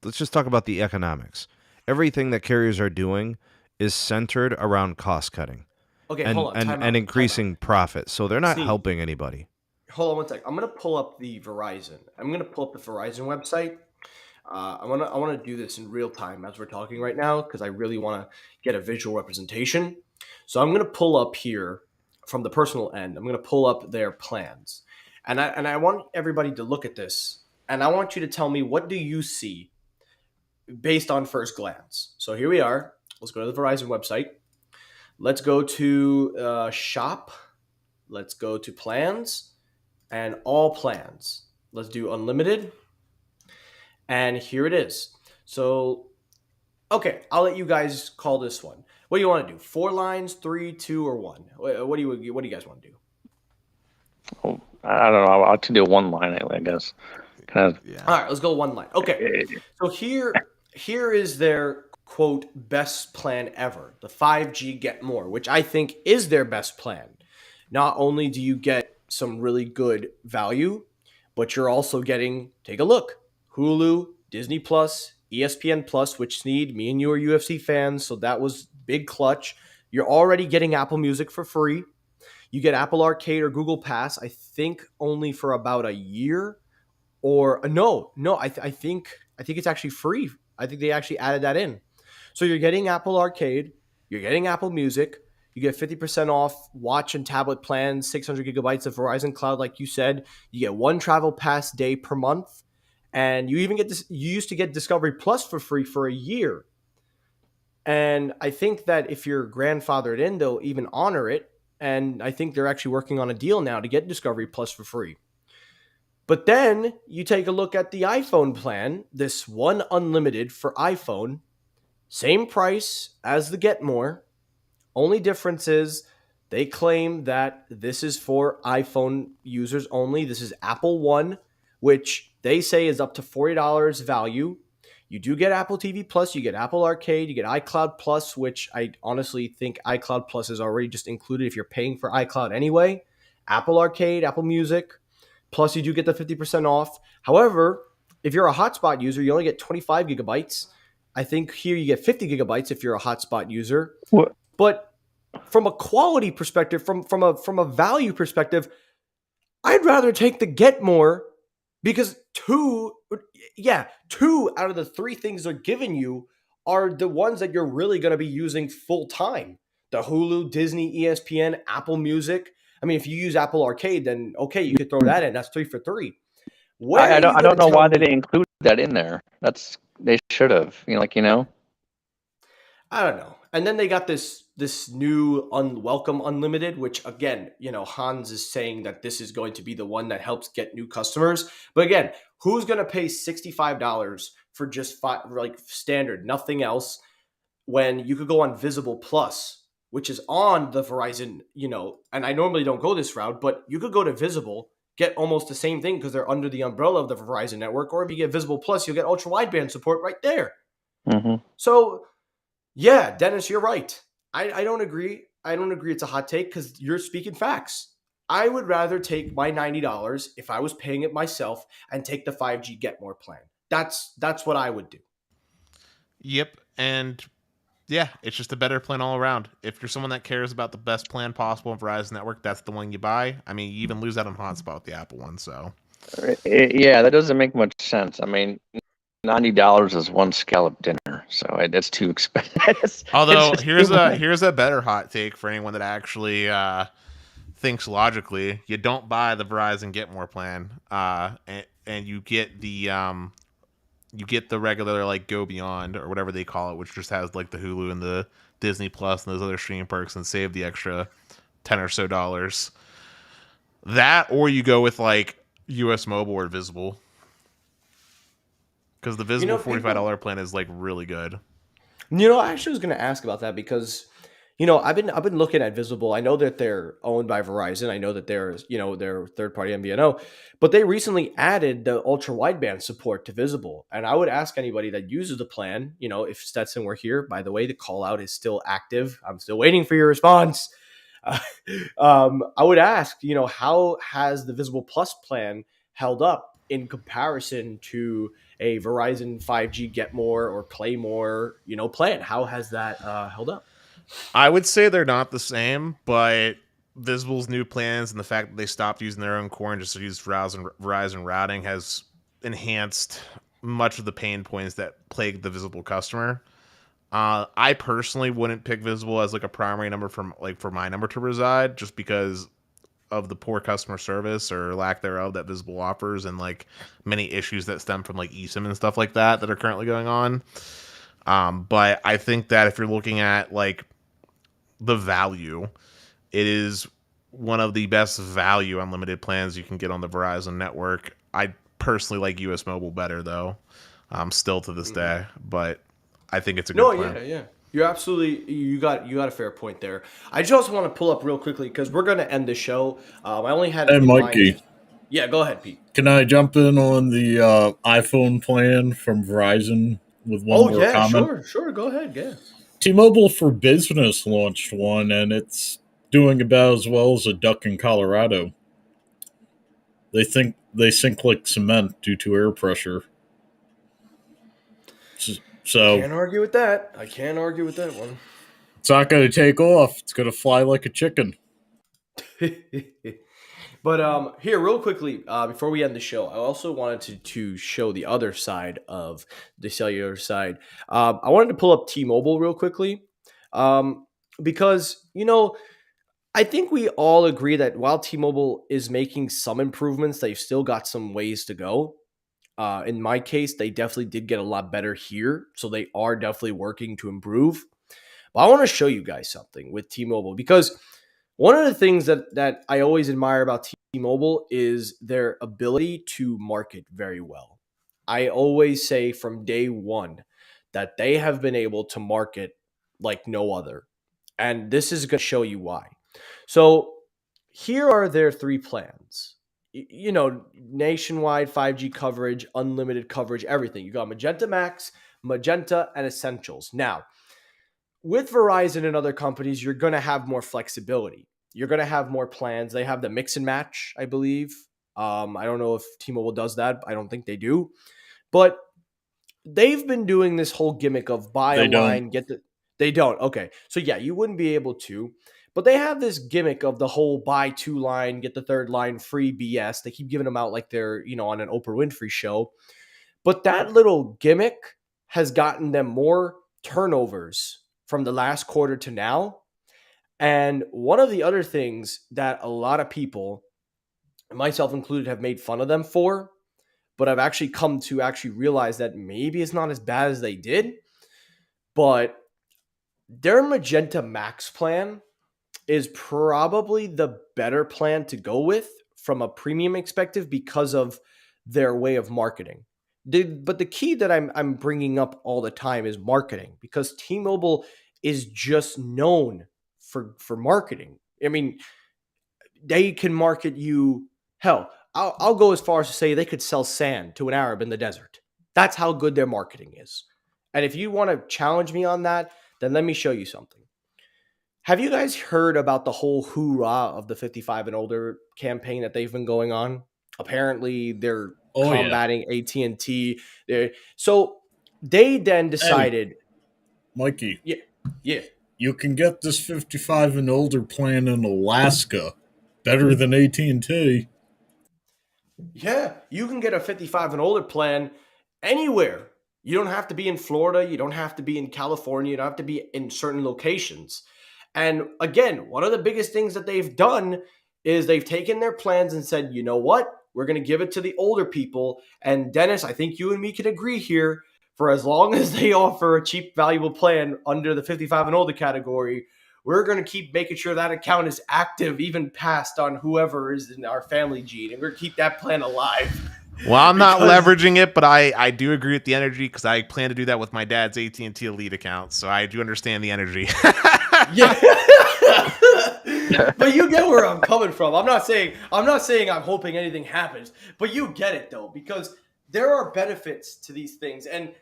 let's just talk about the economics. Everything that carriers are doing is centered around cost cutting Okay, hold and on, and time and out, time out. increasing profit. So they're not Sneed, helping anybody. hold on one sec. I'm gonna pull up the Verizon. I'm gonna pull up the Verizon website. I want to do this in real time as we're talking right now because I really want to get a visual representation. So I'm gonna pull up here from the personal end. I'm gonna pull up their plans, and I want everybody to look at this, and I want you to tell me, what do you see based on first glance. So here we are. Let's go to the Verizon website. Let's go to shop. Let's go to plans and all plans. Let's do unlimited. And here it is. So, okay, I'll let you guys call this one. What do you want to do? 4 lines, three, two, or one? What do you guys want to do? Oh, I don't know. I'll do one line, I guess. Kind Yeah. All right, let's go one line. Okay. So here is their quote best plan ever, the 5G Get More, which I think is their best plan. Not only do you get some really good value, but you're also getting, take a look, Hulu, Disney Plus, ESPN Plus, which Sneed, me and you are UFC fans, so that was big clutch. You're already getting Apple Music for free. You get Apple Arcade or Google Pass, I think only for about a year, or no, I think it's actually free. I think they actually added that in. So you're getting Apple Arcade, you're getting Apple Music, You get 50% off watch and tablet plans, 600 gigabytes of Verizon Cloud, like you said. You get 1 travel pass day per month, and you even get this. You used to get Discovery Plus for free for a year. And I think that if you're grandfathered in, they'll even honor it. And I think they're actually working on a deal now to get Discovery Plus for free. But then you take a look at the iPhone plan, this one unlimited for iPhone, same price as the Get More. Only difference is they claim that this is for iPhone users only. This is Apple One, which they say is up to $40 value. You do get Apple TV Plus, you get Apple Arcade, you get iCloud Plus, which I honestly think iCloud Plus is already just included if you're paying for iCloud anyway. Apple Arcade, Apple Music, plus you do get the 50% off. However, if you're a hotspot user, you only get 25 gigabytes. I think here you get 50 gigabytes if you're a hotspot user. What? But from a quality perspective, from a value perspective, I'd rather take the Get More because two out of the 3 things they're giving you are the ones that you're really going to be using full time. The Hulu, Disney, ESPN, Apple Music. I mean, if you use Apple Arcade, then okay, you could throw that in. That's 3 for 3. I don't know why they didn't include that in there. They should have. I don't know. And then they got this new Welcome Unlimited, which again, Hans is saying that this is going to be the one that helps get new customers. But again, who's going to pay $65 for just standard, nothing else, when you could go on Visible Plus, which is on the Verizon, and I normally don't go this route, but you could go to Visible, get almost the same thing because they're under the umbrella of the Verizon network. Or if you get Visible Plus, you'll get ultra wideband support right there. Mm-hmm. So yeah, Dennis, you're right. I don't agree. I don't agree it's a hot take because you're speaking facts. I would rather take my $90 if I was paying it myself and take the 5G Get More plan. That's what I would do. Yep. And yeah, it's just a better plan all around. If you're someone that cares about the best plan possible in Verizon Network, that's the one you buy. I mean, you even lose out on hotspot with the Apple one. So yeah, that doesn't make much sense. I mean, $90 is one scallop dinner, so that's too expensive. Although here's a better hot take for anyone that actually thinks logically. You don't buy the Verizon Get More plan, and you get the regular like Go Beyond or whatever they call it, which just has like the Hulu and the Disney Plus and those other streaming perks, and save the extra $10 or so. That, or you go with like US Mobile or Visible. Because the Visible $45 plan is like really good. I actually was going to ask about that because, I've been looking at Visible. I know that they're owned by Verizon. I know that they're third party MVNO, but they recently added the ultra wideband support to Visible. And I would ask anybody that uses the plan, if Stetson were here. By the way, the call out is still active. I'm still waiting for your response. I would ask, how has the Visible Plus plan held up in comparison to a Verizon 5G Get More or Play More, plan? How has that held up? I would say they're not the same, but Visible's new plans and the fact that they stopped using their own core and just used Verizon routing has enhanced much of the pain points that plague the Visible customer. I personally wouldn't pick Visible as like a primary number for my number to reside, just because of the poor customer service or lack thereof that Visible offers, and like many issues that stem from like eSIM and stuff like that are currently going on. But I think that if you're looking at like the value, it is one of the best value unlimited plans you can get on the Verizon network. I personally like US Mobile better though, still to this day, but I think it's a good plan. Yeah. You're absolutely, you got a fair point there. I just want to pull up real quickly because we're going to end the show. I only had Hey, Mikey. Yeah, go ahead, Pete. Can I jump in on the iPhone plan from Verizon with one more comment? Sure. Go ahead, yeah. T-Mobile for Business launched one, and it's doing about as well as a duck in Colorado. They think they sink like cement due to air pressure. So can't argue with that. I can't argue with that one. It's not going to take off. It's going to fly like a chicken. But here, real quickly, before we end the show, I also wanted to show the other side of the cellular side. I wanted to pull up T-Mobile real quickly. because, I think we all agree that while T-Mobile is making some improvements, they've still got some ways to go. In my case, they definitely did get a lot better here, so they are definitely working to improve. But I want to show you guys something with T-Mobile, because one of the things that I always admire about T-Mobile is their ability to market very well. I always say from day one that they have been able to market like no other. And this is going to show you why. So here are their three plans. Nationwide 5G coverage, unlimited coverage, everything. You got Magenta Max, Magenta, and Essentials. Now, with Verizon and other companies, you're going to have more flexibility. You're going to have more plans. They have the mix and match, I believe. I don't know if T-Mobile does that. I don't think they do. But they've been doing this whole gimmick of buy a They don't. line, get the. They don't. Okay. So yeah, you wouldn't be able to. But they have this gimmick of the whole buy two line, get the third line free BS. They keep giving them out like they're, on an Oprah Winfrey show. But that little gimmick has gotten them more turnovers from the last quarter to now. And one of the other things that a lot of people, myself included, have made fun of them for, but I've actually come to actually realize that maybe it's not as bad as they did. But their Magenta Max plan is probably the better plan to go with from a premium perspective because of their way of marketing. But the key that I'm bringing up all the time is marketing, because T-Mobile is just known for marketing. I mean, they can market you. Hell, I'll go as far as to say they could sell sand to an Arab in the desert. That's how good their marketing is. And if you want to challenge me on that, then let me show you something. Have you guys heard about the whole hoorah of the 55 and older campaign that they've been going on? Apparently, they're combating AT&T. So they then decided, Mikey, yeah, yeah, you can get this 55 and older plan in Alaska better than AT&T. yeah, you can get a 55 and older plan anywhere. You don't have to be in Florida. You don't have to be in California. You don't have to be in certain locations. And again, one of the biggest things that they've done is they've taken their plans and said, you know what? We're going to give it to the older people. And Dennis, I think you and me can agree here, for as long as they offer a cheap, valuable plan under the 55 and older category, we're going to keep making sure that account is active, even past on whoever is in our family gene. And we're going to keep that plan alive. Well, I'm not leveraging it, but I do agree with the energy, because I plan to do that with my dad's AT&T Elite account. So I do understand the energy. Yeah. But you get where I'm coming from. I'm not saying I'm hoping anything happens, but you get it though, because there are benefits to these things. And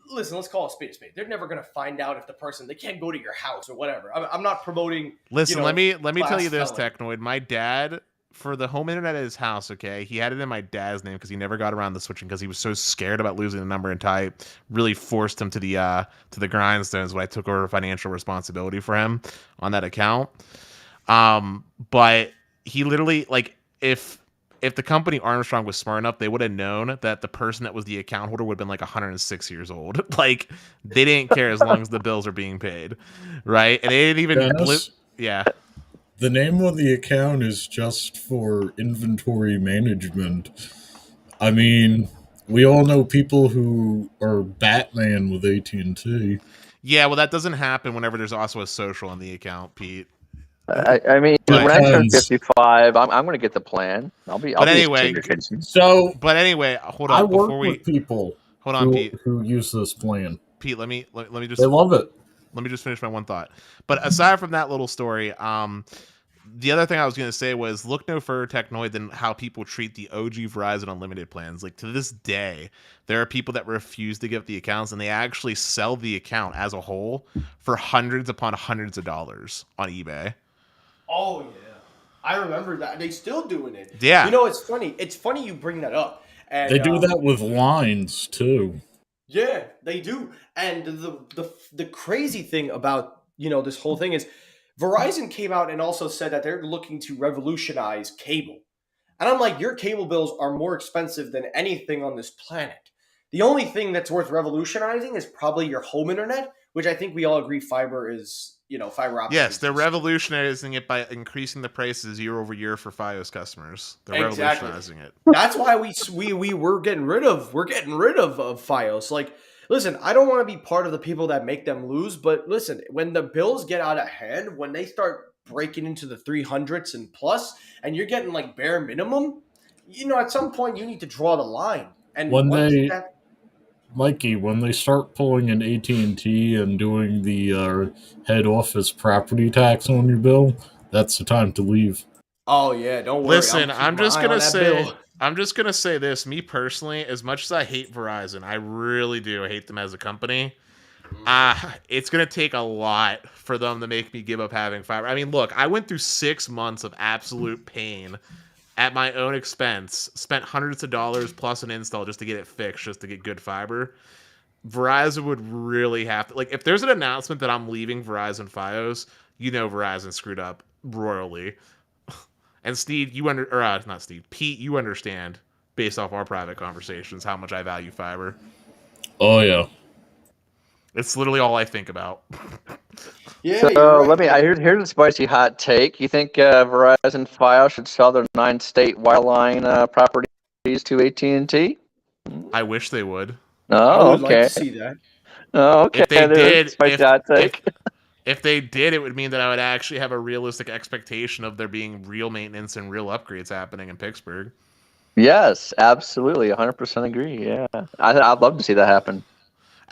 listen, let's call a spade a spade. They're never going to find out if they can't go to your house or whatever. I'm not promoting. Listen, let me tell you this, felon. Technoid. My dad, for the home internet at his house, okay, he had it in my dad's name because he never got around to switching because he was so scared about losing the number, and I really forced him to the grindstones when I took over financial responsibility for him on that account. But he literally, like, if the company Armstrong was smart enough, they would have known that the person that was the account holder would have been like 106 years old. Like, they didn't care as long as the bills are being paid, right? And they didn't even yeah. The name of the account is just for inventory management. I mean, we all know people who are Batman with AT&T. Yeah, well, that doesn't happen whenever there's also a social on the account, Pete. I mean, But- when I turn 55, I'm going to get the plan. I'll be anyway, a senior citizen. So, But anyway, hold on. I work Before we with people hold on, Pete. who use this plan. Pete, let me just They love it. let me just finish my one thought. But aside from that little story, the other thing I was going to say was, look no further, Technoid, than how people treat the OG Verizon Unlimited plans. Like, to this day, there are people that refuse to give the accounts, and they actually sell the account as a whole for hundreds upon hundreds of dollars on eBay. Oh yeah, I remember that. They still doing it. Yeah. It's funny. It's funny you bring that up. And They do that with lines too. Yeah, they do. And the crazy thing about this whole thing is, Verizon came out and also said that they're looking to revolutionize cable. And I'm like, your cable bills are more expensive than anything on this planet. The only thing that's worth revolutionizing is probably your home internet, which I think we all agree fiber is fiber optic. Yes, they're revolutionizing it by increasing the prices year over year for FiOS customers. They're revolutionizing it. That's why we're getting rid of FiOS. Like, listen, I don't want to be part of the people that make them lose, but listen, when the bills get out of hand, when they start breaking into the 300s and plus, and you're getting like bare minimum, at some point you need to draw the line. And Mikey, when they start pulling an AT&T and doing the head office property tax on your bill, that's the time to leave. Oh yeah, don't worry. Listen, I'm just gonna say this. Me personally, as much as I hate Verizon, I really do hate them as a company. It's gonna take a lot for them to make me give up having fiber. I mean, look, I went through 6 months of absolute pain at my own expense, spent hundreds of dollars plus an install just to get it fixed, just to get good fiber. Verizon would really have to, like, if there's an announcement that I'm leaving Verizon FiOS, Verizon screwed up royally. And Steve, not Steve, Pete, you understand, based off our private conversations, how much I value fiber. Oh yeah. It's literally all I think about. Yeah. So here's a spicy hot take. You think Verizon FiOS should sell their 9-state wireline properties to AT&T? I wish they would. I would like to see that. Oh, okay. If they did, spicy hot take. If they did, it would mean that I would actually have a realistic expectation of there being real maintenance and real upgrades happening in Pittsburgh. Yes, absolutely. 100% agree. Yeah. I'd love to see that happen.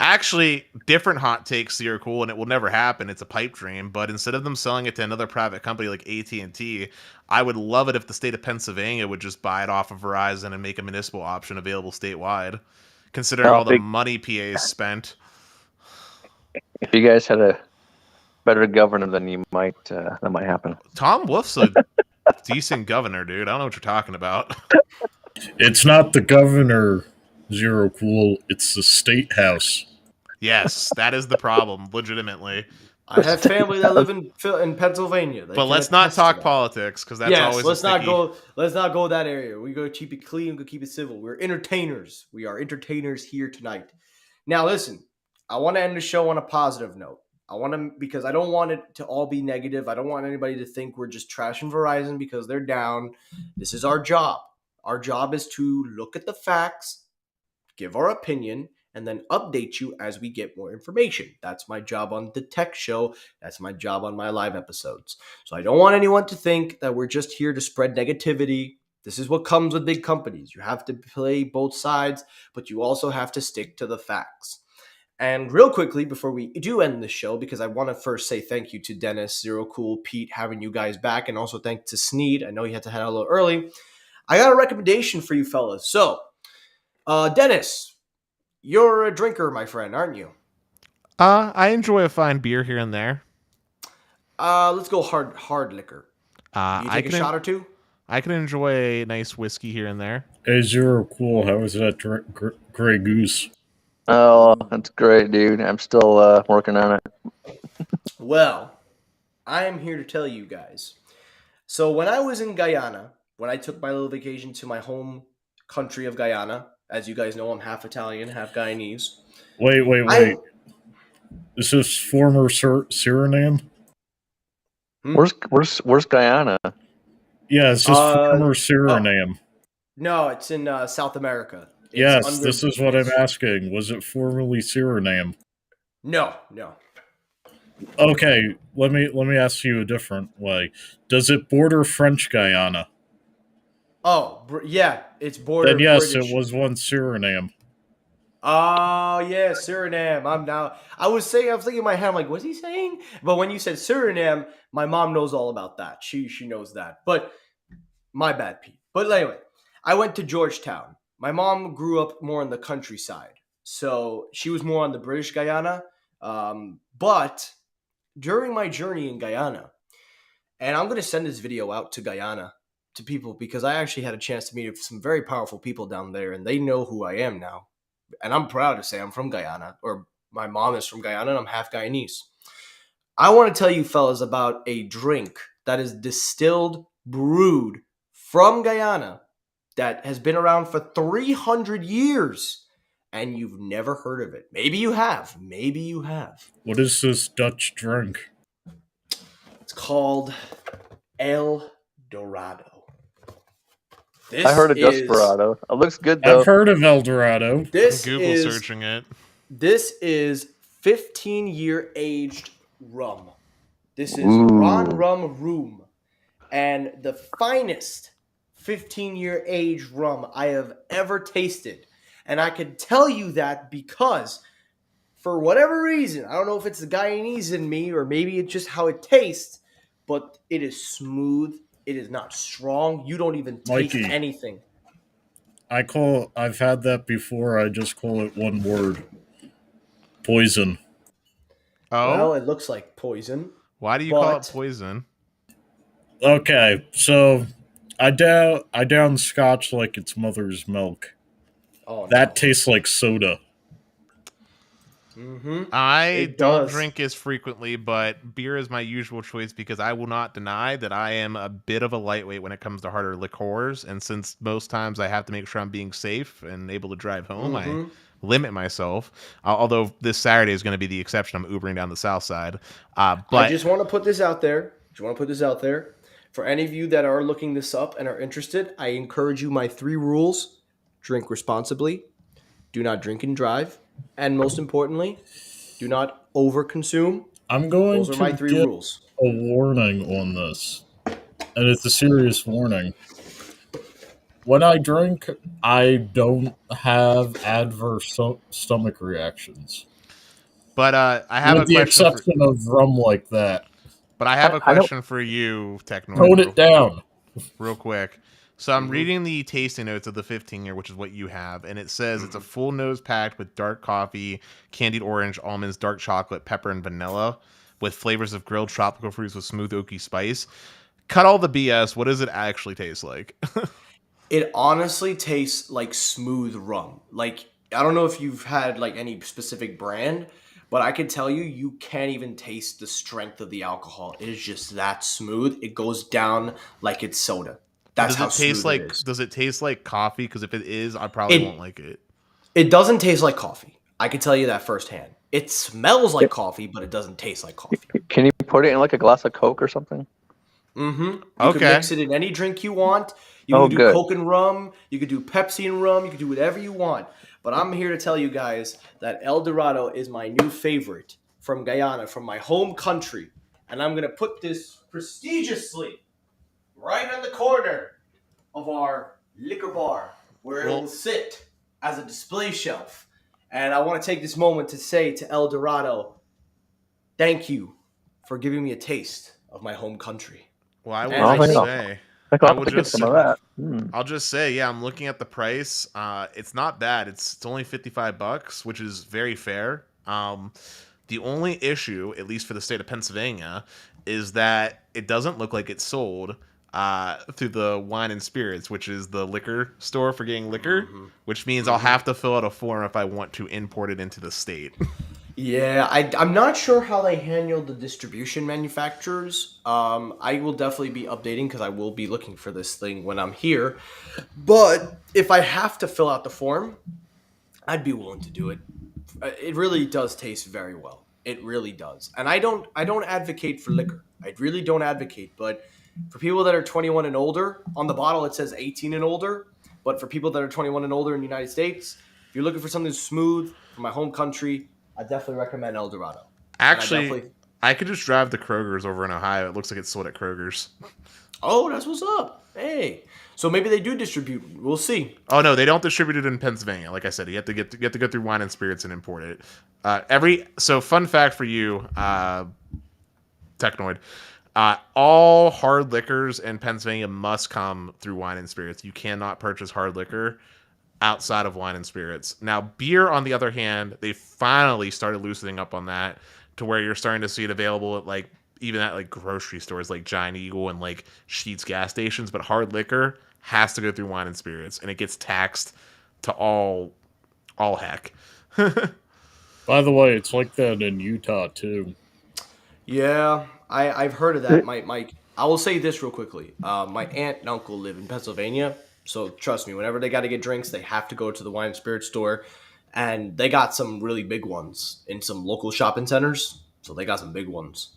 Actually, different hot takes here are cool, and it will never happen. It's a pipe dream. But instead of them selling it to another private company like AT&T, I would love it if the state of Pennsylvania would just buy it off of Verizon and make a municipal option available statewide, considering all the money PA's spent. If you guys had a better governor, then that might happen. Tom Wolf's a decent governor, dude. I don't know what you're talking about. It's not the governor, Zero Cool. It's the state house. Yes, that is the problem, legitimately. I have family that live in Pennsylvania. But let's not talk politics, because that's always let's not go that area. We go keep it clean, go keep it civil. We're entertainers. We are entertainers here tonight. Now listen, I want to end the show on a positive note. Because I don't want it to all be negative. I don't want anybody to think we're just trashing Verizon because they're down. This is our job. Our job is to look at the facts, give our opinion, and then update you as we get more information. That's my job on the tech show. That's my job on my live episodes. So I don't want anyone to think that we're just here to spread negativity. This is what comes with big companies. You have to play both sides, but you also have to stick to the facts. And real quickly, before we do end the show, because I want to first say thank you to Dennis, Zero Cool, Pete, having you guys back, and also thanks to Sneed. I know he had to head out a little early. I got a recommendation for you fellas. So, Dennis, you're a drinker, my friend, aren't you? I enjoy a fine beer here and there. Let's go hard liquor. You take a shot or two? I can enjoy a nice whiskey here and there. Hey, Zero Cool, how was that Grey Goose? Oh, that's great, dude. I'm still working on it. Well, I am here to tell you guys. So when I was in Guyana, when I took my little vacation to my home country of Guyana, as you guys know, I'm half Italian, half Guyanese. Wait. Is this former Suriname? Where's Guyana? Yeah, it's just former Suriname. No, it's in South America. Yes, this is what I'm asking. Was it formerly Suriname? No. Okay, let me ask you a different way. Does it border French Guyana? Oh, yeah, it's border. Then yes, British. it was once Suriname. Oh yeah, Suriname. I was thinking in my head, I'm like, what's he saying? But when you said Suriname, my mom knows all about that. She knows that. But my bad, Pete. But anyway, I went to Georgetown. My mom grew up more in the countryside, so she was more on the British Guyana. But during my journey in Guyana, and I'm going to send this video out to Guyana, to people, because I actually had a chance to meet some very powerful people down there, and they know who I am now. And I'm proud to say I'm from Guyana, or my mom is from Guyana, and I'm half Guyanese. I want to tell you fellas about a drink that is distilled, brewed from Guyana, that has been around for 300 years, and you've never heard of it. Maybe you have. What is this Dutch drink? It's called El Dorado. I heard of Is Desperado. It looks good I've though. heard of El Dorado. this Google is searching it. this is 15-year aged rum. This is Ooh. Ron Rum Room, and the finest 15-year aged rum I have ever tasted. And I can tell you that because, for whatever reason, I don't know if it's the Guyanese in me or maybe it's just how it tastes, but it is smooth. It is not strong. You don't even taste Mikey. anything. I've had that before. I just call it one word: poison. Oh, Well, it looks like poison. why do you call it but- poison? Okay, so I down scotch like it's mother's milk. Oh, That tastes like soda. Mm-hmm. I It don't does. drink as frequently, but beer is my usual choice because I will not deny that I am a bit of a lightweight when it comes to harder liqueurs. And since most times I have to make sure I'm being safe and able to drive home, I limit myself. Although this Saturday is going to be the exception. I'm Ubering down the south side. But I just want to put this out there. For any of you that are looking this up and are interested, I encourage you my 3 rules. Drink responsibly. Do not drink and drive. And most importantly, do not overconsume. I'm going Those are to my 3 give rules. a warning on this, and it's a serious warning. When I drink, I don't have adverse stomach reactions, I have with a the question for. exception of rum like that. But I have a I don't- question for you, Technoid. Tone it down. Real quick. So I'm reading the tasting notes of the 15-year, which is what you have, and it says it's a full nose packed with dark coffee, candied orange, almonds, dark chocolate, pepper, and vanilla, with flavors of grilled tropical fruits with smooth oaky spice. Cut all the BS. What does it actually taste like? It honestly tastes like smooth rum. Like, I don't know if you've had like any specific brand, but I can tell you, you can't even taste the strength of the alcohol. It is just that smooth. It goes down like it's soda. That's how smooth it is. Does it taste like coffee? Because if it is, I probably won't like it. It doesn't taste like coffee. I can tell you that firsthand. It smells like coffee, but it doesn't taste like coffee. Can you put it in like a glass of Coke or something? Mm-hmm. You Okay. can mix it in any drink you want. You Oh, can do good. Coke and rum. You can do Pepsi and rum. You can do whatever you want. But I'm here to tell you guys that El Dorado is my new favorite from Guyana, from my home country. And I'm going to put this prestigiously right on the corner of our liquor bar where it will sit as a display shelf. And I want to take this moment to say to El Dorado, thank you for giving me a taste of my home country. Well, I And will I just think- say. I'll will have to get just some of say- that. I'll just say, yeah, I'm looking at the price. It's not bad. It's only $55, which is very fair. The only issue, at least for the state of Pennsylvania, is that it doesn't look like it's sold through the Wine and Spirits, which is the liquor store for getting liquor, which means I'll have to fill out a form if I want to import it into the state. Yeah, I'm not sure how they handle the distribution manufacturers. I will definitely be updating because I will be looking for this thing when I'm here. But if I have to fill out the form, I'd be willing to do it. It really does taste very well. It really does. And I don't advocate for liquor. I really don't advocate. But for people that are 21 and older, on the bottle it says 18 and older. But for people that are 21 and older in the United States, if you're looking for something smooth from my home country, I definitely recommend El Dorado. Actually, I could just drive to Kroger's over in Ohio. It looks like it's sold at Kroger's. Oh, that's what's up. Hey, so maybe they do distribute. We'll see. Oh no, they don't distribute it in Pennsylvania. Like I said, you have to go through Wine and Spirits and import it. So fun fact for you, Technoid. All hard liquors in Pennsylvania must come through Wine and Spirits. You cannot purchase hard liquor outside of Wine and Spirits. Now, beer, on the other hand, they finally started loosening up on that to where you're starting to see it available at even at grocery stores like Giant Eagle and like Sheetz gas stations. But hard liquor has to go through Wine and Spirits, and it gets taxed to all heck. By the way, it's like that in Utah too. Yeah, I've heard of that. Mike, I will say this real quickly. My aunt and uncle live in Pennsylvania, so trust me. Whenever they got to get drinks, they have to go to the wine and spirit store, and they got some really big ones in some local shopping centers. So they got some big ones.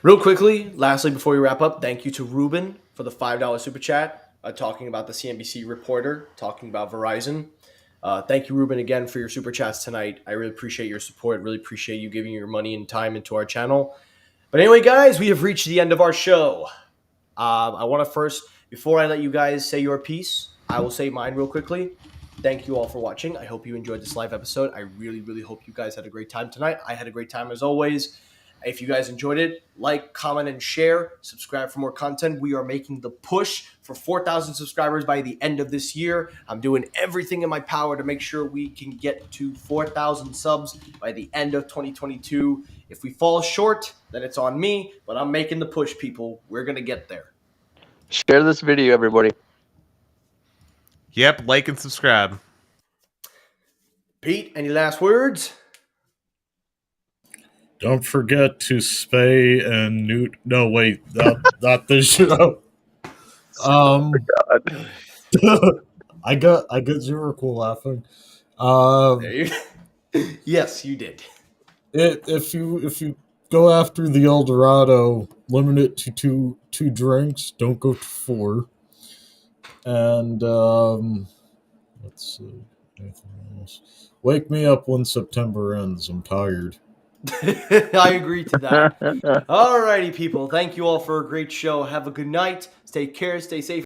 Real quickly, lastly, before we wrap up, thank you to Ruben for the $5 super chat, talking about the CNBC reporter, talking about Verizon. Thank you, Ruben, again for your super chats tonight. I really appreciate your support. Really appreciate you giving your money and time into our channel. But anyway, guys, we have reached the end of our show. I want to first, before I let you guys say your piece, I will say mine real quickly. Thank you all for watching. I hope you enjoyed this live episode. I really, really hope you guys had a great time tonight. I had a great time as always. If you guys enjoyed it, like, comment, and share. Subscribe for more content. We are making the push for 4,000 subscribers by the end of this year. I'm doing everything in my power to make sure we can get to 4,000 subs by the end of 2022. If we fall short, then it's on me, but I'm making the push, people. We're going to get there. Share this video, everybody. Yep, like and subscribe. Pete, any last words? Don't forget to spay and neut. No, wait, not this show. I got zero cool laughing. Yes, you did. If you go after the El Dorado, limit it to two drinks. Don't go to 4. And let's see, anything else. Wake me up when September ends. I'm tired. I agree to that. Alrighty, people. Thank you all for a great show. Have a good night. Take care. Stay safe.